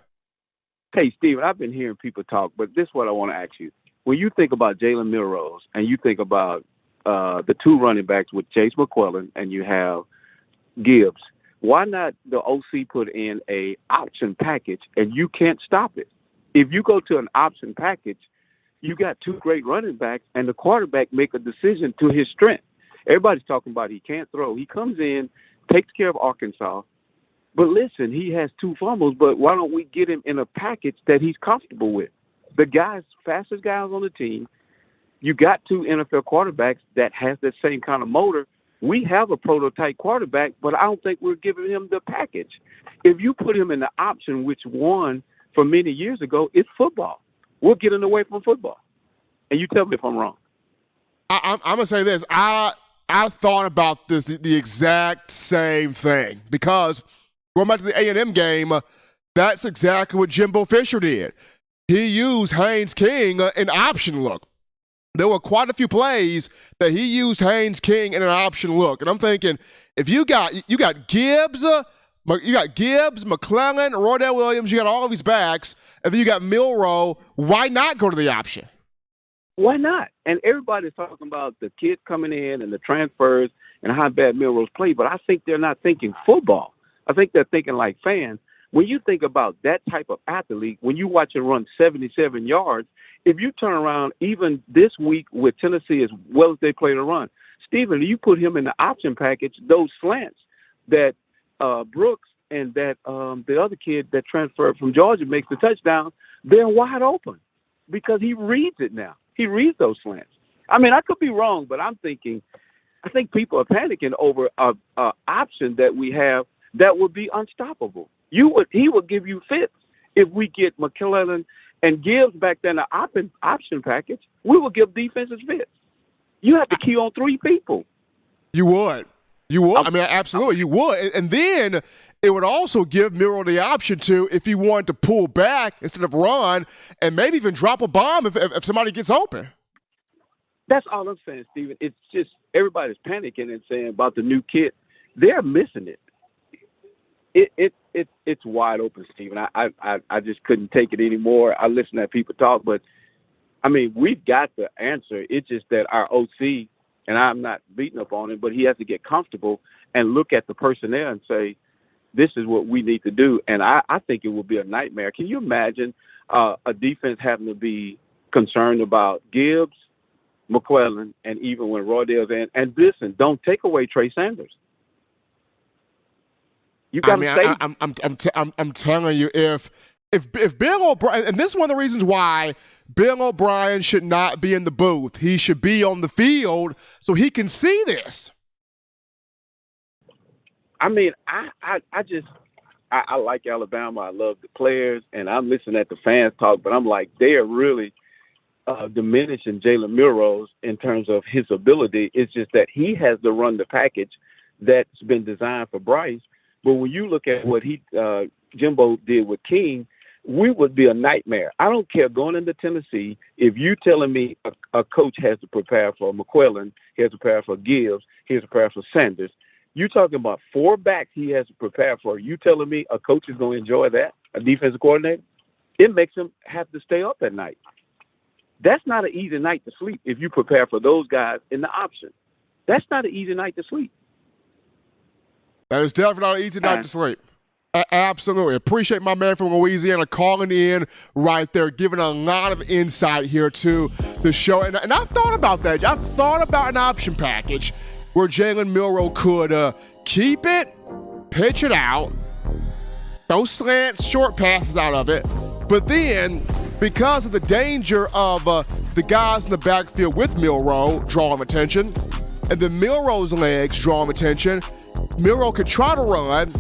Hey, Stephen, I've been hearing people talk, but this is what I want to ask you. When you think about Jalen Milroe and you think about the two running backs with Chase McClellan and you have Gibbs, why not the OC put in a option package and you can't stop it? If you go to an option package, you got two great running backs and the quarterback make a decision to his strength. Everybody's talking about he can't throw. He comes in, takes care of Arkansas. But listen, he has two fumbles, but why don't we get him in a package that he's comfortable with? The guy's fastest guys on the team. You got two NFL quarterbacks that has that same kind of motor. We have a prototype quarterback, but I don't think we're giving him the package. If you put him in the option, which won for many years ago, it's football. We're getting away from football. And you tell me if I'm wrong. I'm going to say this. I thought about this, the exact same thing, because going back to the A&M game, that's exactly what Jimbo Fisher did. he used Haynes King in option look. There were quite a few plays that he used Haynes King in an option look. And I'm thinking, if you got Gibbs, McClellan, Roydell Williams, you got all of these backs, and then you got Milroe, why not go to the option? Why not? And everybody's talking about the kids coming in and the transfers and how bad Milroe's play, but I think they're not thinking football. I think they're thinking like fans. When you think about that type of athlete, when you watch him run 77 yards, if you turn around even this week with Tennessee as well as they play the run, Stephen, you put him in the option package, those slants that Brooks and that the other kid that transferred from Georgia makes the touchdown, they're wide open because he reads it now. He reads those slants. I mean, I could be wrong, but I think people are panicking over a option that we have that would be unstoppable. He would give you fits if we get McClellan and Gibbs back there in the option package. We will give defenses fits. You have to key on three people. You would. I mean, absolutely, you would. And then it would also give Milroe the option to, if he wanted to pull back instead of run, and maybe even drop a bomb if somebody gets open. That's all I'm saying, Stephen. It's just everybody's panicking and saying about the new kid. They're missing it. It's wide open, Stephen. I just couldn't take it anymore. I listen to people talk, but I mean, we've got the answer. It's just that our OC, and I'm not beating up on him, but he has to get comfortable and look at the personnel and say, this is what we need to do. And I think it will be a nightmare. Can you imagine a defense having to be concerned about Gibbs, McClellan, and even when Roydell's in? And listen, don't take away Trey Sanders. You got to say. I'm telling you, if Bill O'Brien, and this is one of the reasons why Bill O'Brien should not be in the booth. He should be on the field so he can see this. I mean, I like Alabama. I love the players, and I'm listening at the fans talk, but I'm like, they are really diminishing Jaylen Milroe in terms of his ability. It's just that he has to run the package that's been designed for Bryce. But when you look at what Jimbo did with King, we would be a nightmare. I don't care going into Tennessee, if you telling me a coach has to prepare for McClellan, he has to prepare for Gibbs, he has to prepare for Sanders. You talking about four backs he has to prepare for. You telling me a coach is going to enjoy that, a defensive coordinator? It makes him have to stay up at night. That's not an easy night to sleep if you prepare for those guys in the option. That's not an easy night to sleep. That is definitely not an easy night to sleep. Absolutely. Appreciate my man from Louisiana calling in right there, giving a lot of insight here to the show. And I've thought about that. I've thought about an option package where Jaylen Milroe could keep it, pitch it out, throw slants, short passes out of it. But then, because of the danger of the guys in the backfield with Milroe drawing attention, and then Milroe's legs drawing attention, Milroe could try to run,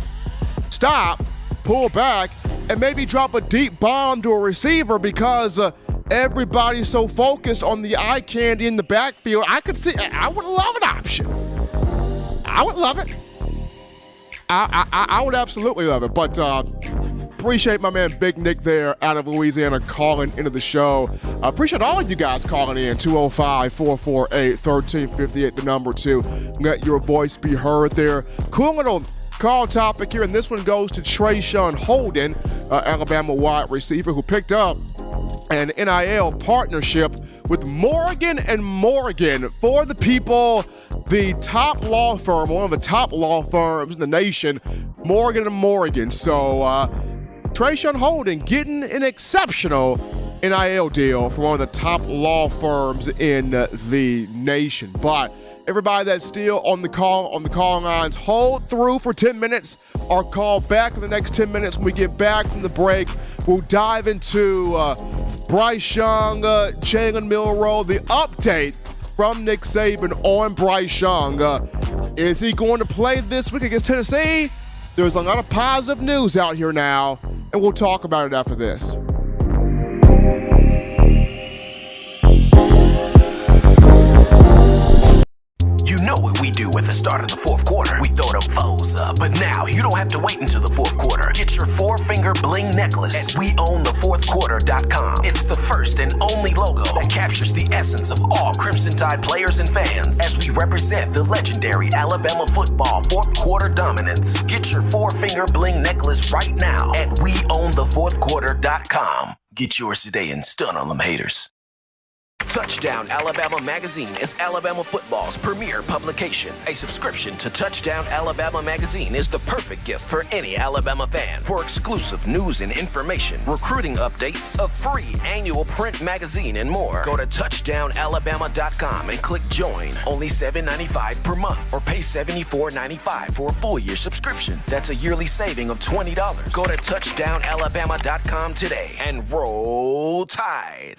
stop, pull back, and maybe drop a deep bomb to a receiver because everybody's so focused on the eye candy in the backfield. I would love an option. I would love it. I would absolutely love it. But appreciate my man Big Nick there out of Louisiana calling into the show. Appreciate all of you guys calling in. 205-448-1358, the number to let your voice be heard there. Cool little call topic here, and this one goes to Trayshawn Holden, Alabama wide receiver, who picked up an NIL partnership with Morgan & Morgan for the people, the top law firm, one of the top law firms in the nation, Morgan & Morgan. So Trayshawn Holden getting an exceptional NIL deal from one of the top law firms in the nation. But everybody that's still on the call lines, hold through for 10 minutes or call back in the next 10 minutes. When we get back from the break, we'll dive into Bryce Young, Jaylen Milroe, the update from Nick Saban on Bryce Young. Is he going to play this week against Tennessee? There's a lot of positive news out here now, and we'll talk about it after this. You know what we do at the start of the fourth quarter. We throw them foes up. But now you don't have to wait until the fourth quarter. Get your 4-finger bling necklace at WeOwnTheFourthQuarter.com. It's the first and only logo that captures the essence of all Crimson Tide players and fans as we represent the legendary Alabama football fourth quarter dominance. Get your 4-finger bling necklace right now at WeOwnTheFourthQuarter.com. Get yours today and stun on them haters. Touchdown Alabama Magazine is Alabama football's premier publication. A subscription to Touchdown Alabama Magazine is the perfect gift for any Alabama fan. For exclusive news and information, recruiting updates, a free annual print magazine, and more, go to touchdownalabama.com and click join. Only $7.95 per month or pay $74.95 for a full year subscription. That's a yearly saving of $20. Go to touchdownalabama.com today and roll Tide.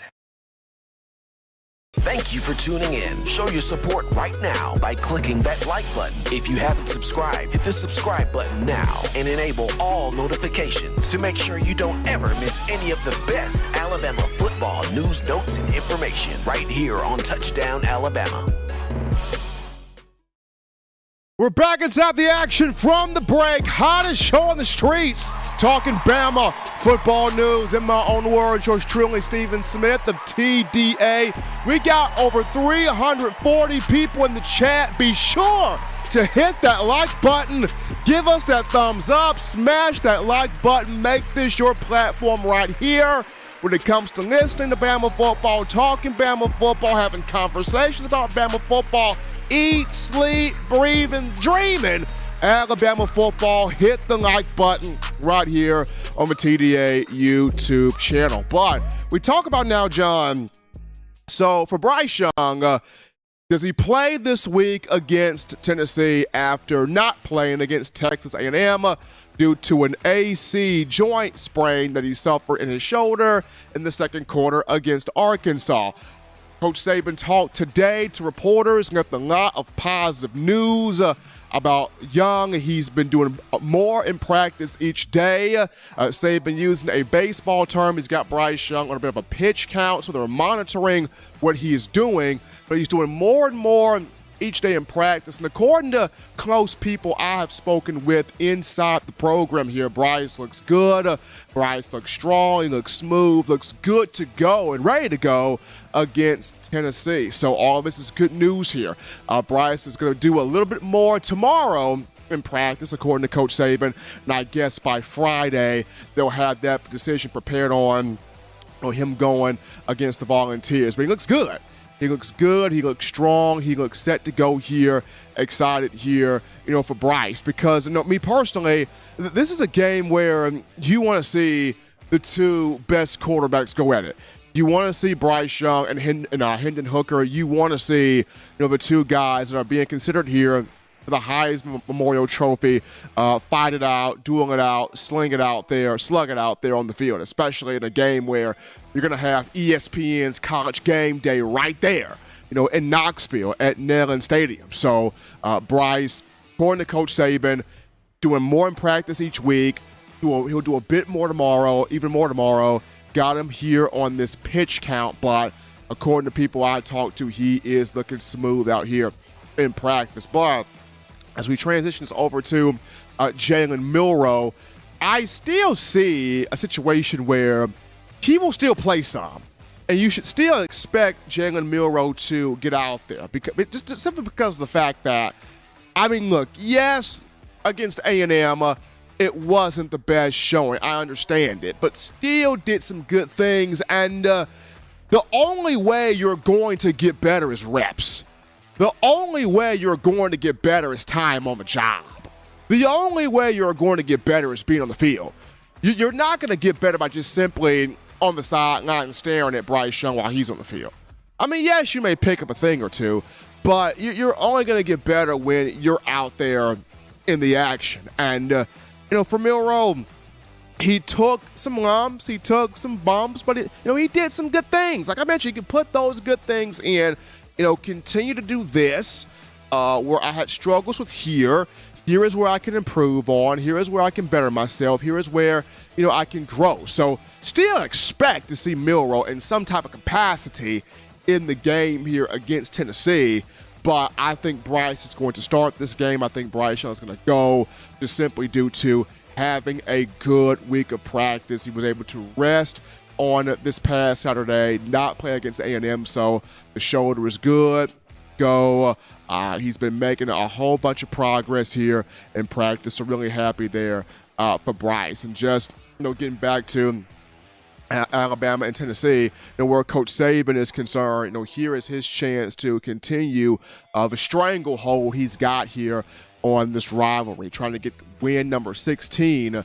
Thank you for tuning in. Show your support right now by clicking that like button. If you haven't subscribed, hit the subscribe button now and enable all notifications to make sure you don't ever miss any of the best Alabama football news, notes, and information right here on Touchdown Alabama. We're back inside the action from the break. Hottest show on the streets. Talking Bama football news. In my own words, yours truly, Stephen Smith of TDA. We got over 340 people in the chat. Be sure to hit that like button. Give us that thumbs up. Smash that like button. Make this your platform right here. When it comes to listening to Bama football, talking Bama football, having conversations about Bama football, eat, sleep, breathing, dreaming Alabama football, hit the like button right here on the TDA YouTube channel. But we talk about now, John, so for Bryce Young, does he play this week against Tennessee after not playing against Texas A&M due to an AC joint sprain that he suffered in his shoulder in the second quarter against Arkansas? Coach Saban talked today to reporters and got a lot of positive news about Young. He's been doing more in practice each day. Saban using a baseball term. He's got Bryce Young on a bit of a pitch count, so they're monitoring what he is doing. But he's doing more and more each day in practice. And according to close people I have spoken with inside the program here, Bryce looks good. Bryce looks strong. He looks smooth. Looks good to go and ready to go against Tennessee. So all of this is good news here. Bryce is going to do a little bit more tomorrow in practice, according to Coach Saban. And I guess by Friday, they'll have that decision prepared on him going against the Volunteers. But he looks good. He looks good. He looks strong. He looks set to go here. Excited here, for Bryce. Because, me personally, this is a game where you want to see the two best quarterbacks go at it. You want to see Bryce Young and Hendon Hooker. You want to see, the two guys that are being considered here for the Heisman Memorial Trophy, fight it out, duel it out, slug it out there on the field, especially in a game where you're going to have ESPN's College Game Day right there, in Knoxville at Neyland Stadium. So Bryce, according to Coach Saban, doing more in practice each week. He'll do a bit more tomorrow, even more tomorrow. Got him here on this pitch count, but according to people I talked to, he is looking smooth out here in practice. But as we transition this over to Jalen Milroe, I still see a situation where he will still play some. And you should still expect Jalen Milroe to get out there. Just simply because of the fact that, yes, against A&M, it wasn't the best showing. I understand it. But still did some good things. And the only way you're going to get better is reps. The only way you're going to get better is time on the job. The only way you're going to get better is being on the field. You're not going to get better by just simply on the sideline and staring at Bryce Young while he's on the field. Yes, you may pick up a thing or two, but you're only going to get better when you're out there in the action. And, for Milroe, he took some lumps, he took some bumps, but, he did some good things. Like I mentioned, you can put those good things in. Continue to do this, where I had struggles with here. Here is where I can improve on. Here is where I can better myself. Here is where, I can grow. So still expect to see Milroe in some type of capacity in the game here against Tennessee. but I think Bryce is going to start this game. I think Bryce Young is going to go just simply due to having a good week of practice. He was able to rest on this past Saturday, not play against A&M, so the shoulder is good. Go. He's been making a whole bunch of progress here in practice, so really happy there for Bryce. And just, getting back to Alabama and Tennessee, where Coach Saban is concerned, here is his chance to continue the stranglehold he's got here on this rivalry, trying to get win number 16,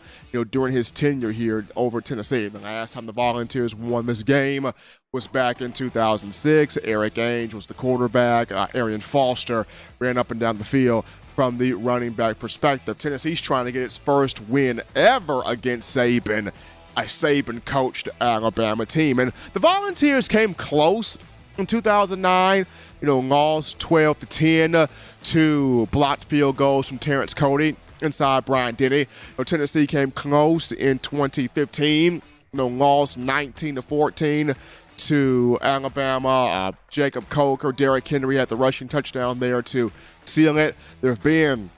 during his tenure here over Tennessee. The last time the Volunteers won this game was back in 2006. Eric Ainge was the quarterback. Arian Foster ran up and down the field from the running back perspective. Tennessee's trying to get its first win ever against Saban, a Saban-coached Alabama team. And the Volunteers came close in 2009, lost 12-10 to blocked field goals from Terrence Cody inside Brian Denny. Tennessee came close in 2015, lost 19-14 to Alabama. Jacob Coker, Derrick Henry had the rushing touchdown there to seal it. There have been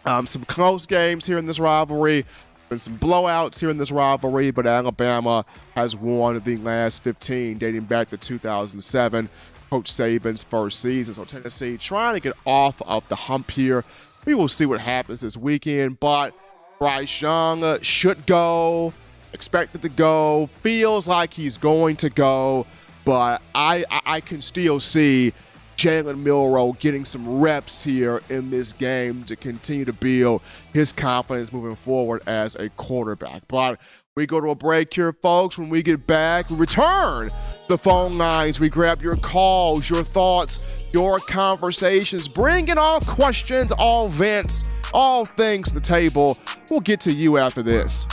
some close games here in this rivalry, been some blowouts here in this rivalry, but Alabama has won the last 15 dating back to 2007, Coach Saban's first season. So Tennessee trying to get off of the hump here. We will see what happens this weekend, but Bryce Young should go, expected to go, feels like he's going to go, but I can still see Jalen Milroe getting some reps here in this game to continue to build his confidence moving forward as a quarterback. But we go to a break here, folks. When we get back, we return the phone lines. We grab your calls, your thoughts, your conversations. Bring in all questions, all vents, all things to the table. We'll get to you after this.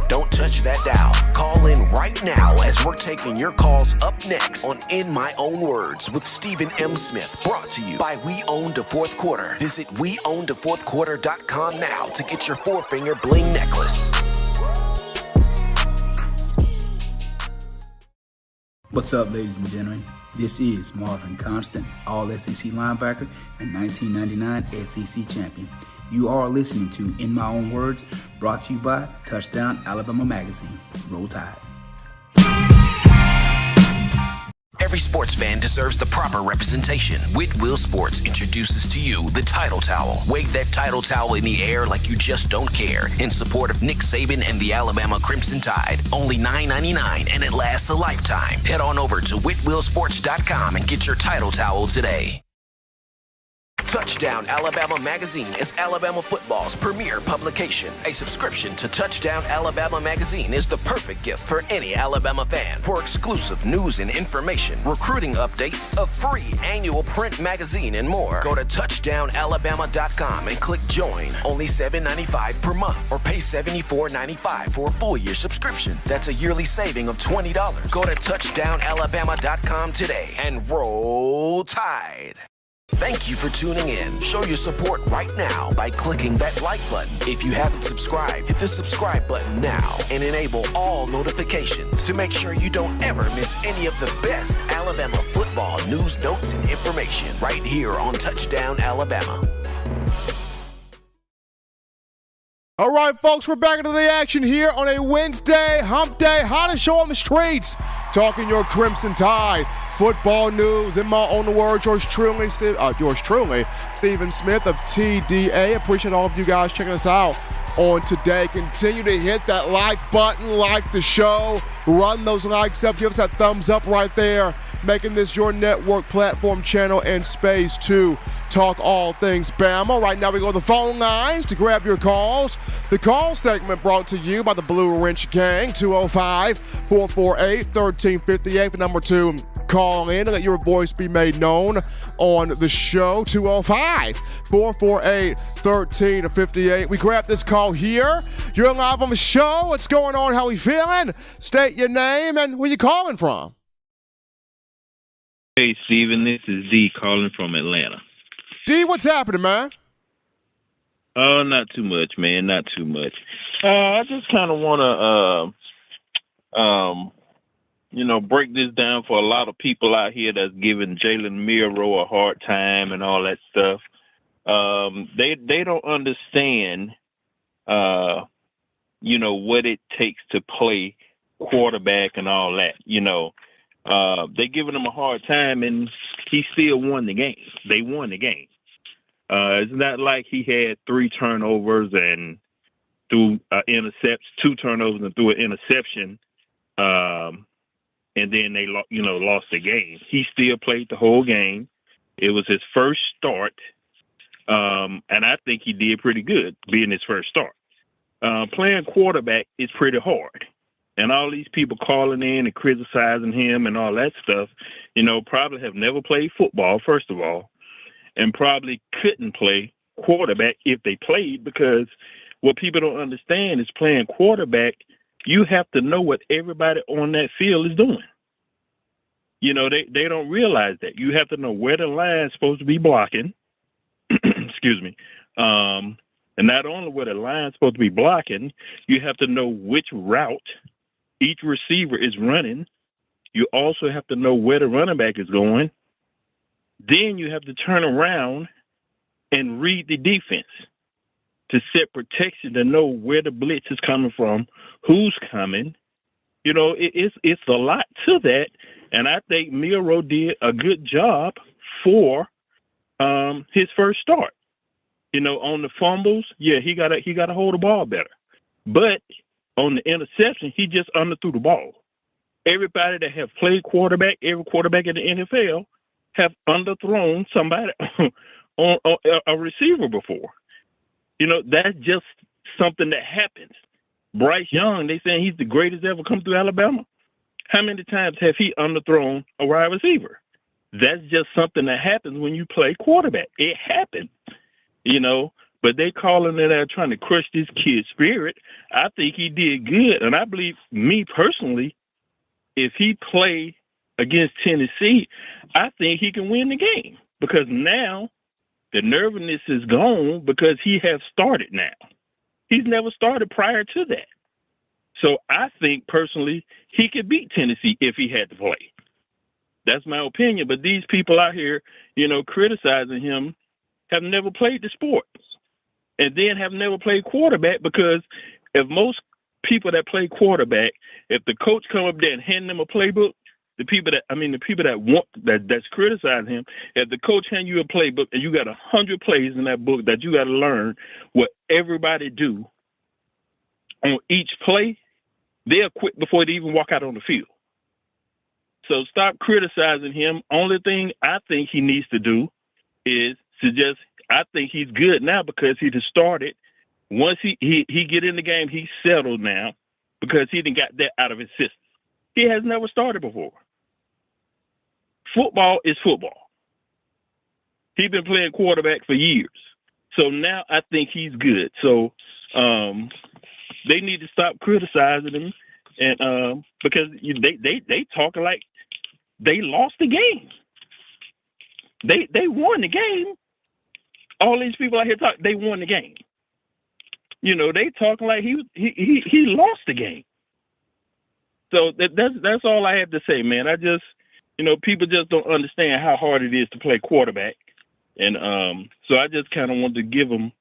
Don't touch that dial. Call in right now as we're taking your calls up next on In My Own Words with Stephen M. Smith. Brought to you by We Own the Fourth Quarter. Visit WeOwnTheFourthQuarter.com now to get your four-finger bling necklace. What's up, ladies and gentlemen? This is Marvin Constant, All-SEC linebacker and 1999 SEC champion. You are listening to In My Own Words, brought to you by Touchdown Alabama Magazine. Roll Tide. Every sports fan deserves the proper representation. Whitwell Sports introduces to you the Title Towel. Wave that Title Towel in the air like you just don't care. In support of Nick Saban and the Alabama Crimson Tide. Only $9.99 and it lasts a lifetime. Head on over to WhitwellSports.com and get your Title Towel today. Touchdown Alabama Magazine is Alabama football's premier publication. A subscription to Touchdown Alabama Magazine is the perfect gift for any Alabama fan. For exclusive news and information, recruiting updates, a free annual print magazine, and more, go to touchdownalabama.com and click join. Only $7.95 per month or pay $74.95 for a full year subscription. That's a yearly saving of $20. Go to touchdownalabama.com today and roll Tide. Thank you for tuning in. Show your support right now by clicking that like button. If you haven't subscribed, hit the subscribe button now and enable all notifications to make sure you don't ever miss any of the best Alabama football news, notes, and information right here on Touchdown Alabama. All right, folks, we're back into the action here on a Wednesday, hump day, hottest show on the streets, talking your Crimson Tide football news. In my own words, yours truly, Stephen Smith of TDA. Appreciate all of you guys checking us out on today. Continue to hit that like button, like the show, run those likes up, give us that thumbs up right there, making this your network, platform, channel, and space to talk all things Bama. Right now we go to the phone lines to grab your calls. The call segment brought to you by the Blue Wrench Gang, 205-448-1358, the number 2. Call in and let your voice be made known on the show, 205-448-1358. We grab this call here. You're live on the show. What's going on? How we feeling? State your name and where you calling from. Hey, Steven, this is D calling from Atlanta. D, what's happening, man? Oh, not too much, man. Not too much. I just kind of want to, break this down for a lot of people out here that's giving Jalen Milroe a hard time and all that stuff. They don't understand, what it takes to play quarterback and all that. They giving him a hard time, and he still won the game. They won the game. It's not like he had 3 turnovers and threw intercepts, 2 turnovers and threw an interception, and then they lost the game. He still played the whole game. It was his first start, and I think he did pretty good being his first start. Playing quarterback is pretty hard. And all these people calling in and criticizing him and all that stuff, probably have never played football, first of all, and probably couldn't play quarterback if they played, because what people don't understand is playing quarterback, you have to know what everybody on that field is doing. They don't realize that. You have to know where the line's supposed to be blocking. Excuse me. And not only where the line's supposed to be blocking, you have to know which route each receiver is running. You also have to know where the running back is going. Then you have to turn around and read the defense to set protection, to know where the blitz is coming from, who's coming. It's a lot to that, and I think Milroe did a good job for his first start. On the fumbles, he got to hold the ball better, but on the interception, he just underthrew the ball. Everybody that have played quarterback, every quarterback in the NFL, have underthrown somebody on a receiver before. That's just something that happens. Bryce Young, they saying he's the greatest ever come through Alabama. How many times have he underthrown a wide receiver? That's just something that happens when you play quarterback. It happens, But they calling it out trying to crush this kid's spirit. I think he did good. And I believe, me personally, if he play against Tennessee, I think he can win the game. Because now the nervousness is gone because he has started now. He's never started prior to that. So I think, personally, he could beat Tennessee if he had to play. That's my opinion. But these people out here, criticizing him have never played the sport. And then have never played quarterback, because if most people that play quarterback, if the coach come up there and hand them a playbook, the people that's criticizing him, if the coach hand you a playbook and you got 100 plays in that book that you got to learn what everybody do on each play, they'll quit before they even walk out on the field. So stop criticizing him. Only thing I think he needs to do is to I think he's good now because he just started. Once he get in the game, he's settled now because he didn't got that out of his system. He has never started before. Football is football. He's been playing quarterback for years. So now I think he's good. So they need to stop criticizing him, and because they talking like they lost the game. They won the game. All these people out here talk, they won the game. They talking like he lost the game. So that's all I have to say, man. I just, people just don't understand how hard it is to play quarterback, and so I just kind of wanted to give them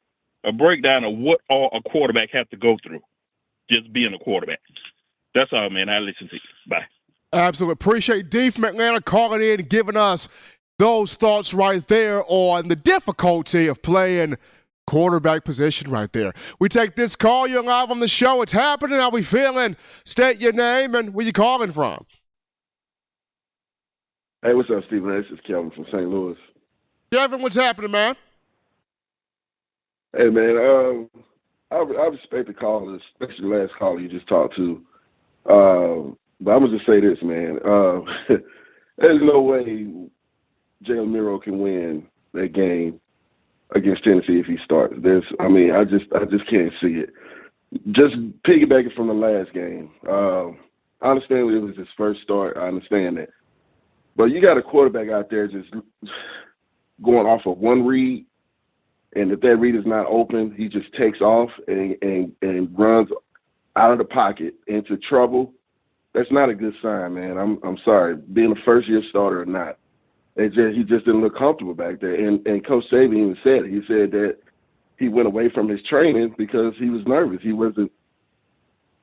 a breakdown of what all a quarterback have to go through, just being a quarterback. That's all, man. I listen to you. Bye. Absolutely. Appreciate Dave from Atlanta calling in and giving us those thoughts right there on the difficulty of playing quarterback position right there. We take this call. You're live on the show. It's happening. How we feeling? State your name and where you calling from. Hey, what's up, Stephen? This is Kelvin from St. Louis. Kevin, what's happening, man? Hey, man, I respect the call, especially the last caller you just talked to. But I'm going to just say this, man. There's no way Jaylen Milroe can win that game against Tennessee if he starts. I just can't see it. Just piggybacking from the last game. I understand it was his first start. I understand that. But you got a quarterback out there just going off of one read, and if that read is not open, he just takes off and runs out of the pocket into trouble. That's not a good sign, man. I'm sorry, being a first-year starter or not. He just didn't look comfortable back there. And Coach Saban even said it. He said that he went away from his training because he was nervous. He wasn't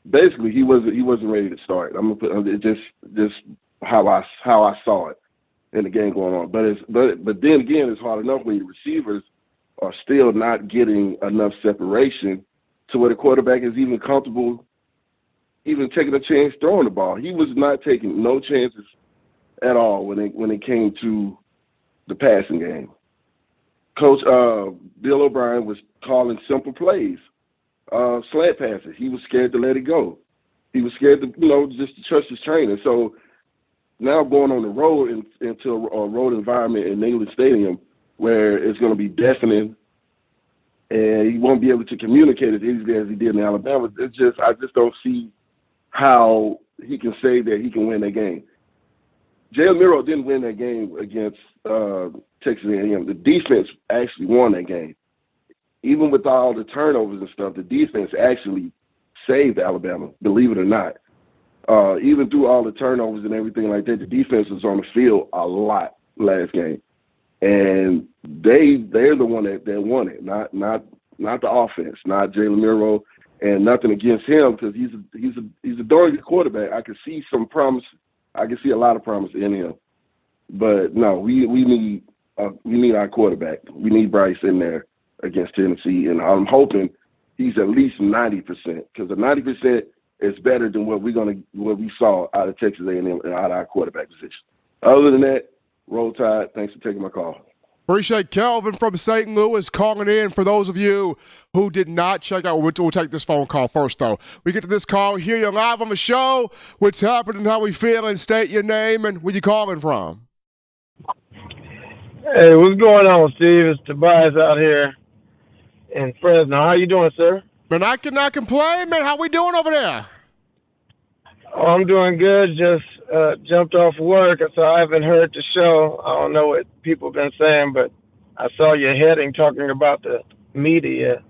ready to start. I'm gonna put just how I saw it in the game going on. But then again, it's hard enough when your receivers are still not getting enough separation to where the quarterback is even comfortable even taking a chance throwing the ball. He was not taking no chances at all when it came to the passing game. Coach Bill O'Brien was calling simple plays, slant passes. He was scared to let it go. He was scared to, just to trust his trainer. So now going on the road into a road environment in Neyland Stadium where it's going to be deafening and he won't be able to communicate as easily as he did in Alabama, I just don't see how he can say that he can win that game. Jaylen Moody didn't win that game against Texas A&M. The defense actually won that game. Even with all the turnovers and stuff, the defense actually saved Alabama, believe it or not. Even through all the turnovers and everything like that, the defense was on the field a lot last game. And they're the one that won it, not the offense, not Jaylen Moody, and nothing against him because he's a darn good quarterback. I can see some promise. I can see a lot of promise in him. But no, we need our quarterback. We need Bryce in there against Tennessee, and I'm hoping he's at least 90% because the 90% is better than what we saw out of Texas A&M and out of our quarterback position. Other than that, roll tide. Thanks for taking my call. Appreciate Kelvin from St. Louis calling in. For those of you who did not check out, we'll take this phone call first, though. We get to this call, hear you live on the show. What's happening, how we feeling, state your name, and where you calling from. Hey, what's going on, Steve? It's Tobias out here in Fresno. How you doing, sir? Man, I cannot complain, man. How we doing over there? Oh, I'm doing good. Just jumped off work, so I haven't heard the show. I don't know what people have been saying, but I saw your heading talking about the media,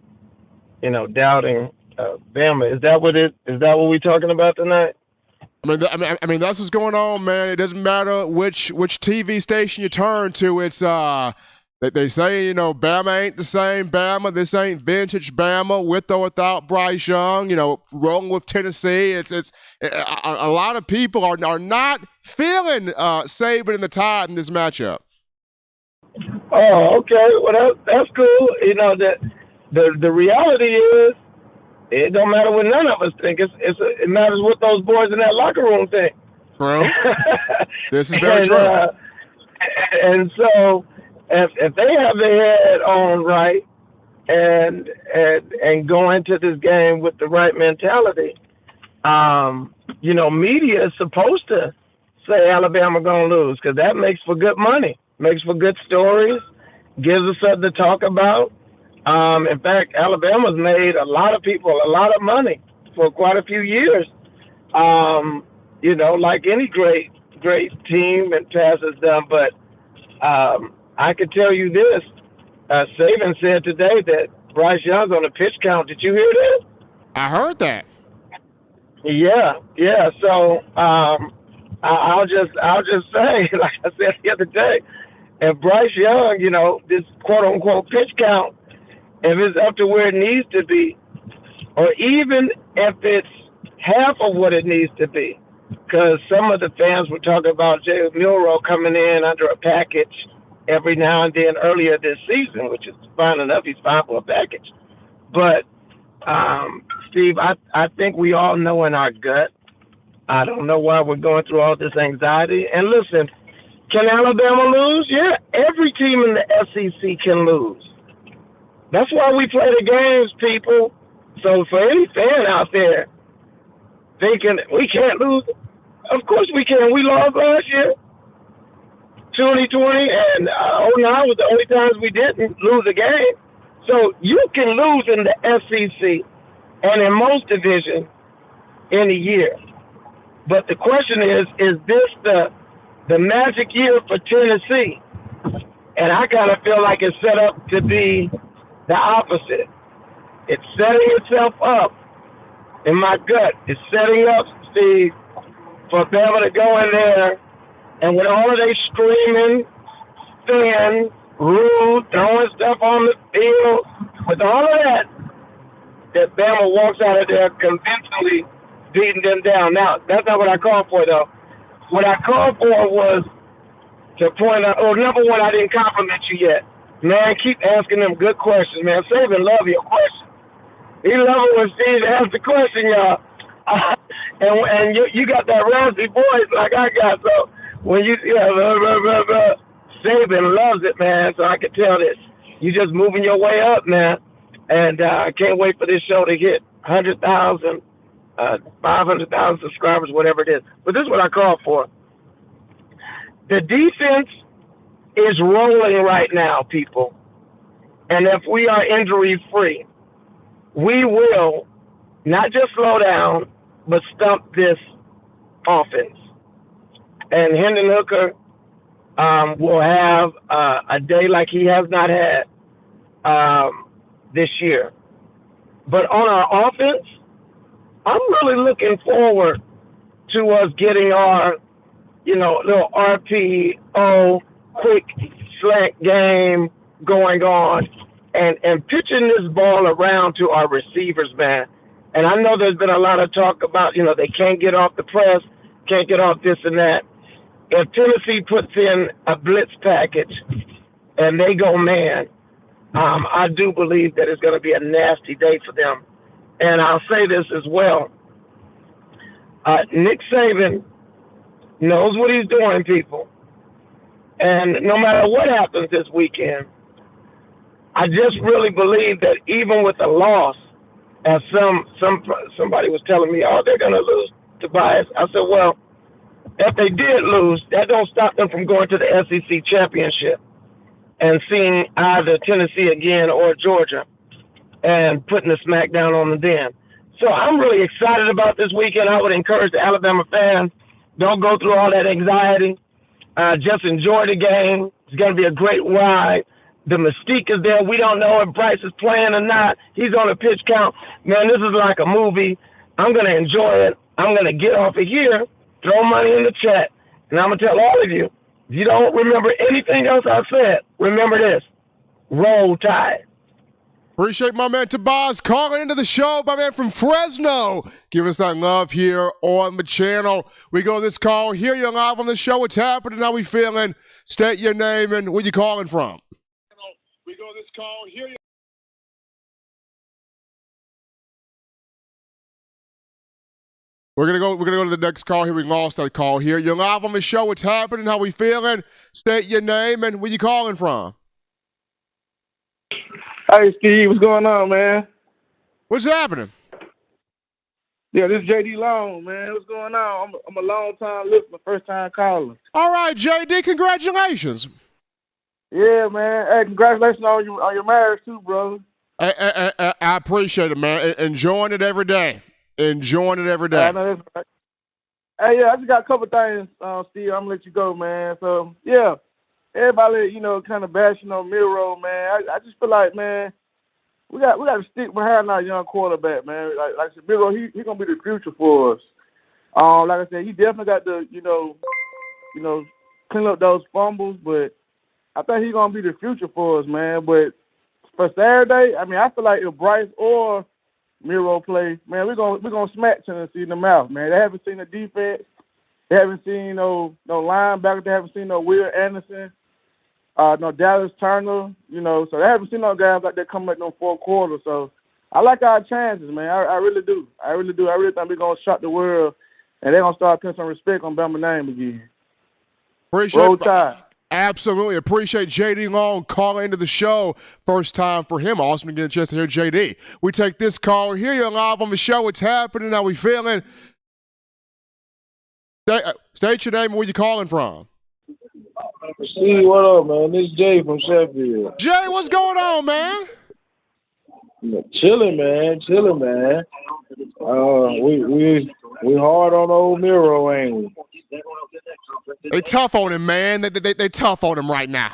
doubting Bama. Is that what we're talking about tonight? I mean, that's what's going on, man. It doesn't matter which TV station you turn to. It's they say, Bama ain't the same Bama. This ain't vintage Bama with or without Bryce Young. Rolling with Tennessee. It's a lot of people are not feeling Saban in the Tide in this matchup. Oh, okay. Well, that's cool. The reality is, it don't matter what none of us think. It matters what those boys in that locker room think. Bro, this is very true. And so, if they have their head on right and go into this game with the right mentality, media is supposed to say Alabama gonna lose because that makes for good money, makes for good stories, gives us something to talk about. In fact, Alabama's made a lot of people a lot of money for quite a few years. Like any great team and Taz has done. But I can tell you this: Saban said today that Bryce Young's on the pitch count. Did you hear that? I heard that. Yeah. So I'll just say, like I said the other day, if Bryce Young, this quote unquote pitch count, if it's up to where it needs to be, or even if it's half of what it needs to be, because some of the fans were talking about Jaylen Moody coming in under a package every now and then earlier this season, which is fine enough. He's fine for a package. But, Steve, I think we all know in our gut. I don't know why we're going through all this anxiety. And listen, can Alabama lose? Yeah, every team in the SEC can lose. That's why we play the games, people. So for any fan out there thinking we can't lose, of course we can. We lost last year, 2020, and 09 was the only times we didn't lose a game. So you can lose in the SEC and in most divisions in a year. But the question is this the magic year for Tennessee? And I kind of feel like it's set up to be the opposite. It's setting itself up, in my gut, it's setting up, Steve, for Bama to go in there and with all of they screaming, thin, rude, throwing stuff on the field, with all of that Bama walks out of there convincingly beating them down. Now, that's not what I called for, though. What I called for was to point out, number one, I didn't compliment you yet. Man, keep asking them good questions, man. Saban love your questions. He love it when Steve asks the question, y'all. And you got that raspy voice like I got, so when you, Saban loves it, man, so I can tell that you just moving your way up, man. And I can't wait for this show to hit 100,000, 500,000 subscribers, whatever it is. But this is what I call for. The defense is rolling right now, people. And if we are injury-free, we will not just slow down, but stump this offense. And Hendon Hooker will have a day like he has not had this year. But on our offense, I'm really looking forward to us getting our, little RPO, quick slant game going on and pitching this ball around to our receivers, man. And I know there's been a lot of talk about, they can't get off the press, can't get off this and that. If Tennessee puts in a blitz package and they go man, I do believe that it's going to be a nasty day for them. And I'll say this as well. Nick Saban knows what he's doing, people. And no matter what happens this weekend, I just really believe that even with a loss, as somebody was telling me, they're going to lose to Bias. I said, well, if they did lose, that don't stop them from going to the SEC championship and seeing either Tennessee again or Georgia and putting the smack down on them then. So I'm really excited about this weekend. I would encourage the Alabama fans, don't go through all that anxiety. Just enjoy the game. It's going to be a great ride. The mystique is there. We don't know if Bryce is playing or not. He's on a pitch count. Man, this is like a movie. I'm going to enjoy it. I'm going to get off of here, throw money in the chat, and I'm going to tell all of you, if you don't remember anything else I said, remember this. Roll Tide. Appreciate my man Tobias calling into the show, my man from Fresno. Give us that love here on the channel. We go to this call. Here you're live on the show. What's happening? How we feeling? State your name and where you calling from. We go to this call. Here you We're gonna go to the next call here. We lost that call here. You're live on the show. What's happening? How we feeling? State your name and where you calling from. Hey, Steve, what's going on, man? What's happening? Yeah, this is JD Long, man. What's going on? I'm a long-time listener, first-time caller. All right, JD, congratulations. Yeah, man. Hey, congratulations on your marriage, too, brother. I appreciate it, man. Enjoying it every day. Enjoying it every day. I know that's right. Hey, yeah, I just got a couple things, Steve. I'm going to let you go, man. So, yeah. Everybody, kind of bashing on Miro, man. I just feel like, man, we got to stick behind our young quarterback, man. Like I said, Miro, he gonna be the future for us. Like I said, he definitely got to, clean up those fumbles, but I think he's gonna be the future for us, man. But for Saturday, I mean, I feel like if Bryce or Miro play, man, we're gonna smack Tennessee in the mouth, man. They haven't seen the defense. They haven't seen no linebacker. They haven't seen no Will Anderson. No Dallas Turner, so they haven't seen no guys like that come up in the fourth quarter. So I like our chances, man. I really do. I really do. I really think we're going to shock the world, and they're going to start putting some respect on Bama's name again. Roll Tide. Absolutely. Appreciate JD Long calling into the show. First time for him. Awesome to get a chance to hear JD. We take this call. Here you're live on the show. What's happening? How we feeling? State your name and where you calling from. Steve, what up, man? This is Jay from Sheffield. Jay, what's going on, man? Chilling, man. We hard on old Miro, ain't we? They tough on him, man. They tough on him right now.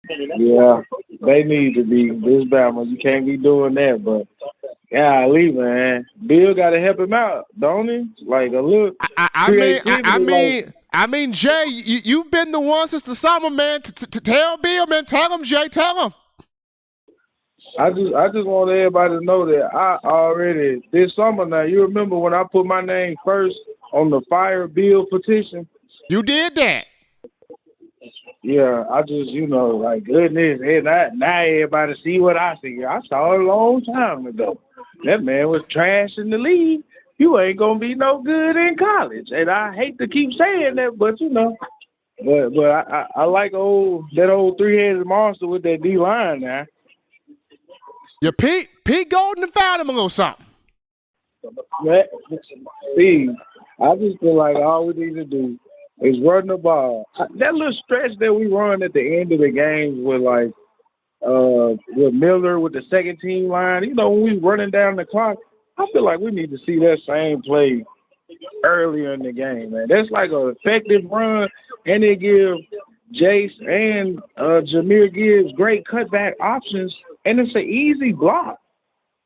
Yeah, they need to be. This Bama, you can't be doing that, but Golly, man. Bill got to help him out, don't he? Like a little. I mean, Jay, you've been the one since the summer, man. To tell Bill, man. Tell him, Jay. Tell him. I just want everybody to know that I already this summer now. You remember when I put my name first on the Fire Bill petition? You did that. Yeah, I just, like, goodness, now everybody see what I see. I saw it a long time ago. That man was trash in the league. You ain't gonna be no good in college. And I hate to keep saying that, but but I like that old three-headed monster with that D-line now. Yeah, Pete Golden found him a little something. Steve, I just feel like all we need to do is run the ball. That little stretch that we run at the end of the games with Miller with the second team line, when we running down the clock, I feel like we need to see that same play earlier in the game, man. That's like an effective run, and it gives Jace and Jameer Gibbs great cutback options, and it's an easy block.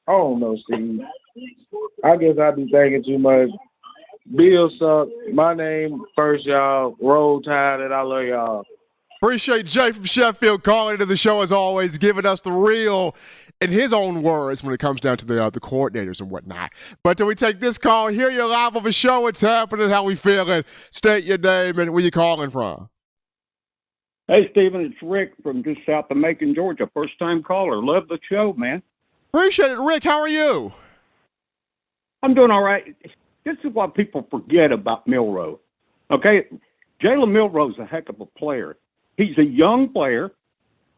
I don't know, Steve. I guess I be thinking too much. Bill suck. My name first, y'all. Roll Tide, and I love y'all. Appreciate Jay from Sheffield calling into the show as always, giving us the real in his own words when it comes down to the coordinators and whatnot. But till we take this call, hear you live on the show. What's happening? How we feeling? State your name and where you calling from. Hey, Stephen, it's Rick from just south of Macon, Georgia. First-time caller. Love the show, man. Appreciate it, Rick. How are you? I'm doing all right. This is what people forget about Milroe. Okay? Jaylen Milroe's a heck of a player. He's a young player.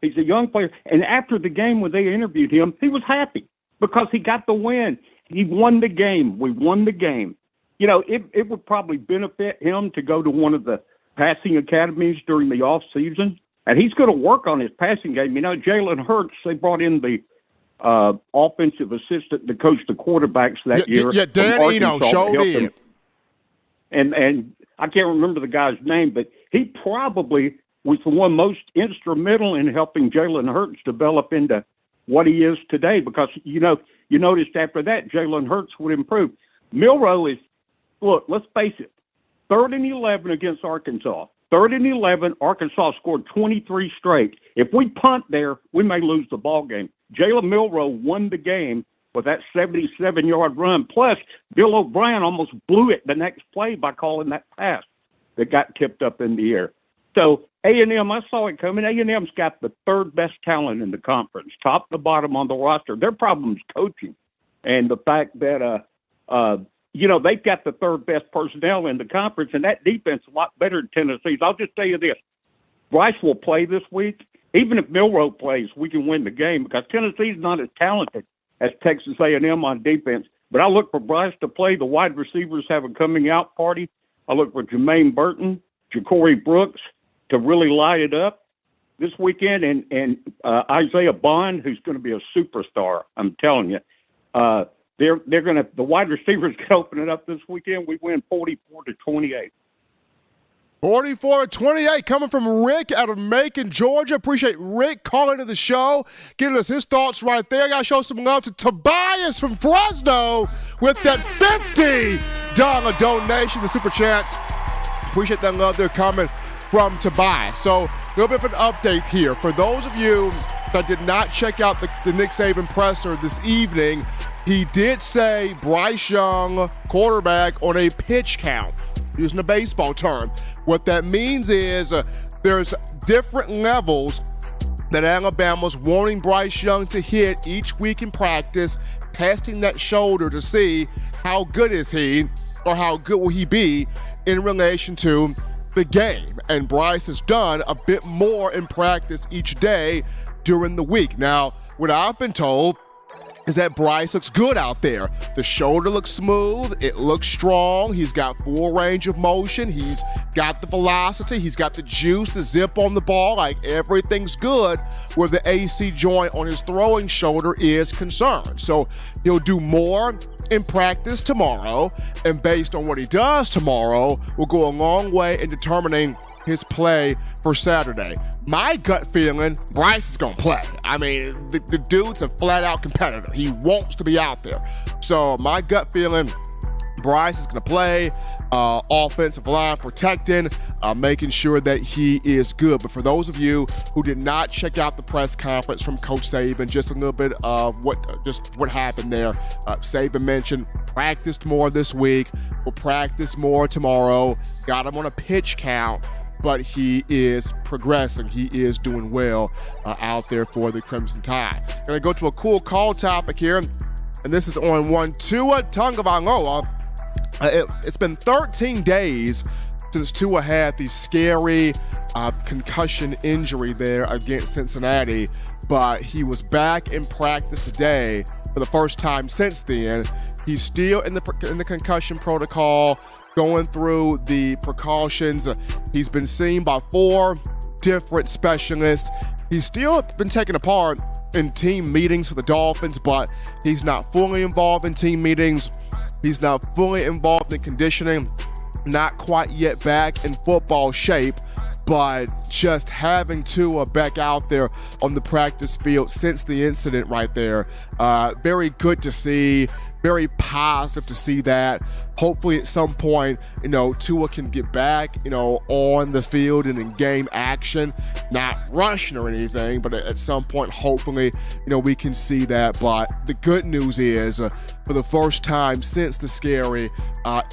And after the game when they interviewed him, he was happy because he got the win. He won the game. We won the game. It would probably benefit him to go to one of the passing academies during the off season, and he's going to work on his passing game. Jalen Hurts, they brought in the offensive assistant to coach the quarterbacks that year. Yeah, Dan Eno showed in. And I can't remember the guy's name, but he probably was the one most instrumental in helping Jalen Hurts develop into what he is today because, you noticed after that, Jalen Hurts would improve. Milroe is, look, let's face it, 3rd and 11 against Arkansas. 3rd and 11, Arkansas scored 23 straight. If we punt there, we may lose the ball game. Jaylen Milroe won the game with that 77-yard run. Plus, Bill O'Brien almost blew it the next play by calling that pass that got tipped up in the air. So A&M, I saw it coming. A&M's got the 3rd best talent in the conference, top to bottom on the roster. Their problem is coaching and the fact that they've got the 3rd best personnel in the conference, and that defense is a lot better than Tennessee's. I'll just tell you this. Bryce will play this week. Even if Milroe plays, we can win the game because Tennessee's not as talented as Texas A&M on defense. But I look for Bryce to play. The wide receivers have a coming-out party. I look for Jermaine Burton, Ja'Cory Brooks to really light it up this weekend, and Isaiah Bond, who's going to be a superstar, I'm telling you. They're going to, the wide receivers can open it up this weekend. We win 44-28. 44-28 coming from Rick out of Macon, Georgia. Appreciate Rick calling to the show, giving us his thoughts right there. Got to show some love to Tobias from Fresno with that $50 donation, the Super Chats. Appreciate that love there coming from Tobias. So a little bit of an update here. For those of you that did not check out the Nick Saban presser this evening, he did say Bryce Young, quarterback, on a pitch count, using a baseball term. What that means is there's different levels that Alabama's wanting Bryce Young to hit each week in practice, testing that shoulder to see how good is he or how good will he be in relation to the game. And Bryce has done a bit more in practice each day during the week. Now, what I've been told is that Bryce looks good out there. The shoulder looks smooth. It looks strong. He's got full range of motion. He's got the velocity. He's got the juice, the zip on the ball. Like, everything's good where the AC joint on his throwing shoulder is concerned. So he'll do more in practice tomorrow, and based on what he does tomorrow will go a long way in determining his play for Saturday. My gut feeling, Bryce is going to play. I mean, the dude's a flat-out competitor. He wants to be out there. So my gut feeling, Bryce is going to play, offensive line protecting, making sure that he is good. But for those of you who did not check out the press conference from Coach Saban, just a little bit of what happened there. Saban mentioned practiced more this week, will practice more tomorrow, got him on a pitch count, but he is progressing. He is doing well out there for the Crimson Tide. Going to go to a cool call topic here, and this is on one Tua Tagovailoa. It's been 13 days since Tua had the scary concussion injury there against Cincinnati, but he was back in practice today for the first time since then. He's still in the concussion protocol, going through the precautions. He's been seen by 4 different specialists. He's still been taken apart in team meetings for the Dolphins, but he's not fully involved in team meetings. He's not fully involved in conditioning, not quite yet back in football shape, but just having Tua back out there on the practice field since the incident right there, very good to see, very positive to see that. Hopefully at some point, Tua can get back, on the field and in game action, not rushing or anything, but at some point, hopefully, we can see that. But the good news is, for the first time since the scary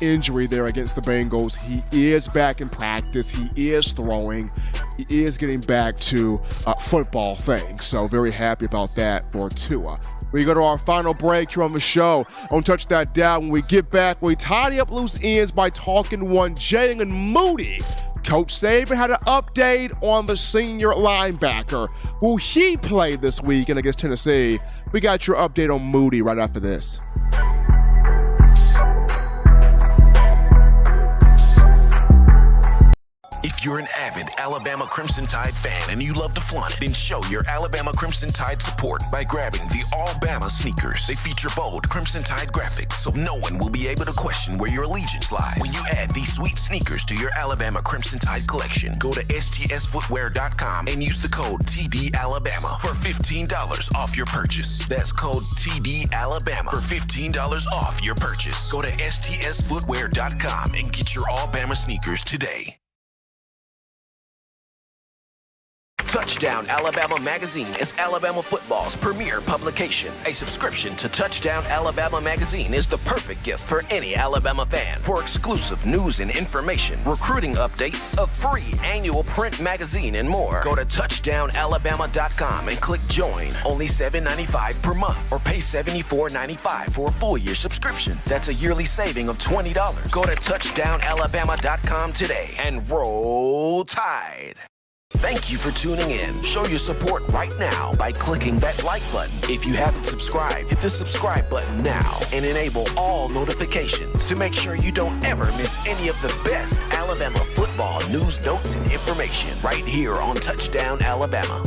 injury there against the Bengals, he is back in practice. He is throwing. He is getting back to football things. So very happy about that for Tua. We go to our final break here on the show. Don't touch that down. When we get back, we tidy up loose ends by talking one Jaylen Moody. Coach Saban had an update on the senior linebacker. Will he play this weekend against Tennessee? We got your update on Moody right after this. If you're an avid Alabama Crimson Tide fan and you love to flaunt it, then show your Alabama Crimson Tide support by grabbing the All Bama sneakers. They feature bold Crimson Tide graphics, so no one will be able to question where your allegiance lies. When you add these sweet sneakers to your Alabama Crimson Tide collection, go to stsfootwear.com and use the code TDAlabama for $15 off your purchase. That's code TDAlabama for $15 off your purchase. Go to stsfootwear.com and get your All Bama sneakers today. Touchdown Alabama Magazine is Alabama football's premier publication. A subscription to Touchdown Alabama Magazine is the perfect gift for any Alabama fan. For exclusive news and information, recruiting updates, a free annual print magazine, and more, go to touchdownalabama.com and click join. Only $7.95 per month, or pay $74.95 for a full year subscription. That's a yearly saving of $20. Go to touchdownalabama.com today and roll Tide. Thank you for tuning in. Show your support right now by clicking that like button. If you haven't subscribed, hit the subscribe button now and enable all notifications to make sure you don't ever miss any of the best Alabama football news, notes, and information right here on Touchdown Alabama.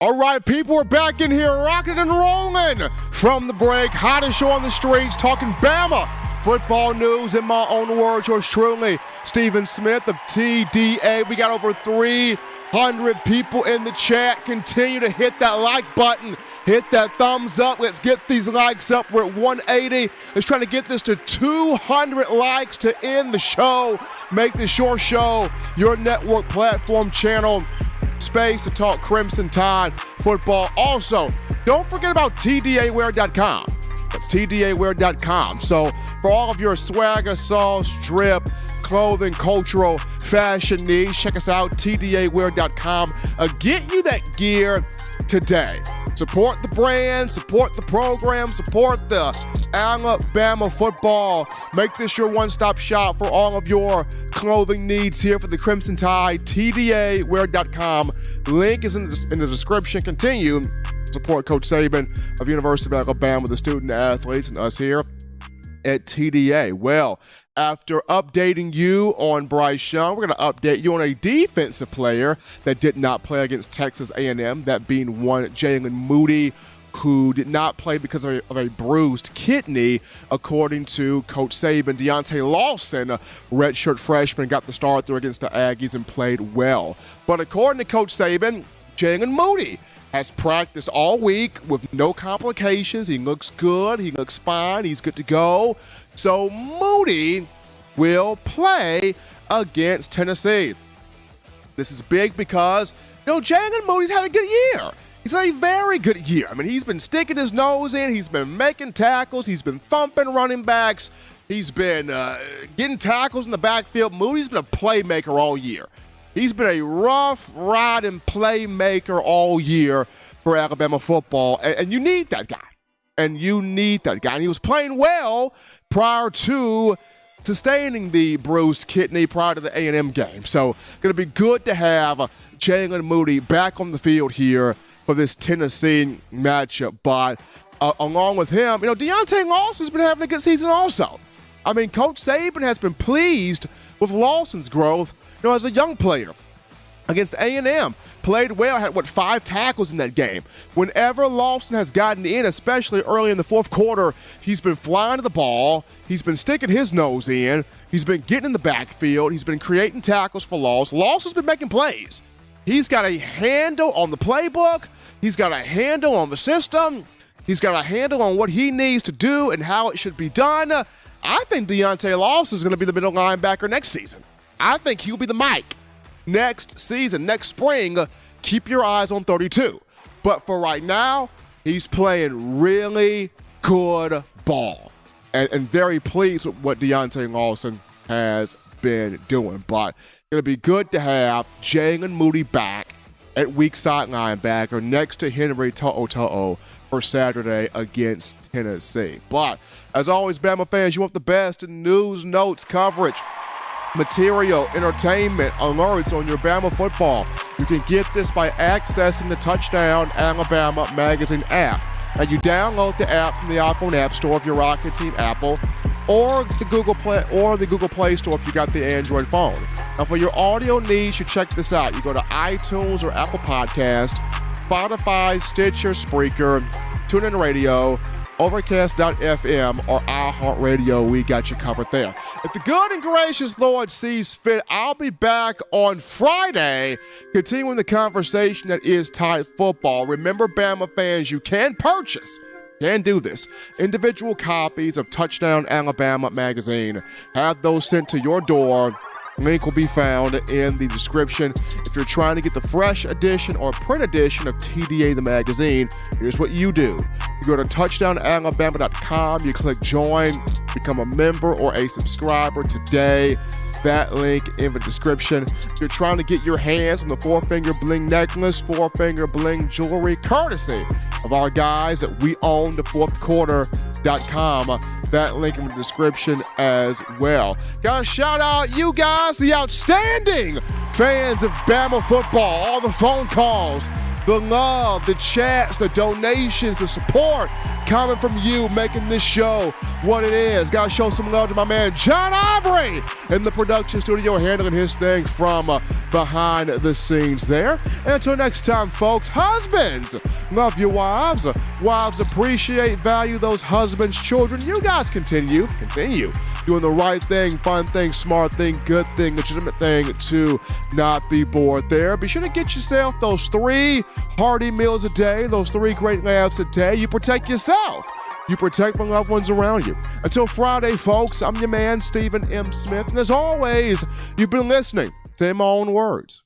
All right, people, we're back in here rocking and rolling from the break. Hottest show on the streets, talking Bama football news. In my own words, yours truly, Stephen Smith of TDA. We got over 300 people in the chat. Continue to hit that like button. Hit that thumbs up. Let's get these likes up. We're at 180. Let's try to get this to 200 likes to end the show. Make this your show, your network platform channel space to talk Crimson Tide football. Also, don't forget about TDAwear.com. That's TDAwear.com. So for all of your swagger, sauce, drip, clothing, cultural, fashion needs, check us out, TDAwear.com. Get you that gear today. Support the brand, support the program, support the Alabama football. Make this your one-stop shop for all of your clothing needs here for the Crimson Tide, TDAwear.com. Link is in the description. Continue support Coach Saban of University of Alabama, the student athletes, and us here at TDA. Well, after updating you on Bryce Young, we're going to update you on a defensive player that did not play against Texas A&M, that being one Jaylen Moody. who did not play because of a bruised kidney, according to Coach Saban. Deontay Lawson, a redshirt freshman, got the start there against the Aggies and played well. But according to Coach Saban, Jaylen Moody has practiced all week with no complications. He looks good. He looks fine. He's good to go. So Moody will play against Tennessee. This is big because, Jaylen Moody's had a good year. He's had a very good year. I mean, he's been sticking his nose in. He's been making tackles. He's been thumping running backs. He's been getting tackles in the backfield. Moody's been a playmaker all year. He's been a rough riding playmaker all year for Alabama football, and you need that guy. And he was playing well prior to sustaining the bruised kidney prior to the A&M game. So going to be good to have Jaylen Moody back on the field here for this Tennessee matchup. But along with him, Deontay Lawson's been having a good season also. I mean, Coach Saban has been pleased with Lawson's growth, as a young player. Against A&M, played well, had 5 tackles in that game. Whenever Lawson has gotten in, especially early in the fourth quarter, he's been flying to the ball, he's been sticking his nose in, he's been getting in the backfield, he's been creating tackles for loss. Lawson's been making plays. He's got a handle on the playbook, he's got a handle on the system, he's got a handle on what he needs to do and how it should be done. I think Deontay Lawson is going to be the middle linebacker next season. I think he'll be the Mike. Next season, next spring, keep your eyes on 32. But for right now, he's playing really good ball. And very pleased with what Deontay Lawson has been doing. But it'll be good to have Jaylen Moody back at weak side linebacker next to Henry To'o for Saturday against Tennessee. But as always, Bama fans, you want the best in news, notes, coverage, material, entertainment, alerts on your Bama football. You can get this by accessing the Touchdown Alabama magazine app. Now you download the app from the iPhone App Store if you're rocking Team Apple, or the Google Play Store if you got the Android phone. Now for your audio needs, you check this out. You go to iTunes or Apple Podcast, Spotify, Stitcher, Spreaker, TuneIn Radio, Overcast.fm, or iHeartRadio. We got you covered there. If the good and gracious Lord sees fit, I'll be back on Friday, continuing the conversation that is Tide football. Remember, Bama fans, you can do this. Individual copies of Touchdown Alabama magazine. Have those sent to your door. Link will be found in the description. If you're trying to get the fresh edition or print edition of TDA the magazine, here's what you do. You go to touchdownalabama.com, you click join, become a member or a subscriber today. That link in the description. If you're trying to get your hands on the 4-finger bling necklace, 4-finger bling jewelry, courtesy of our guys at WeOwnTheFourthQuarter.com. That link in the description as well. Gotta shout out you guys, the outstanding fans of Bama football. All the phone calls, the love, the chats, the donations, the support coming from you, making this show what it is. Gotta show some love to my man John Ivory in the production studio, handling his thing from behind the scenes there. And until next time, folks, husbands, love your wives. Wives appreciate, value those husbands' children. You guys continue doing the right thing, fun thing, smart thing, good thing, legitimate thing to not be bored there. Be sure to get yourself those 3 hearty meals a day, those 3 great laughs a day. You protect yourself. You protect the loved ones around you. Until Friday, folks, I'm your man, Stephen M. Smith. And as always, you've been listening to In My Own Words.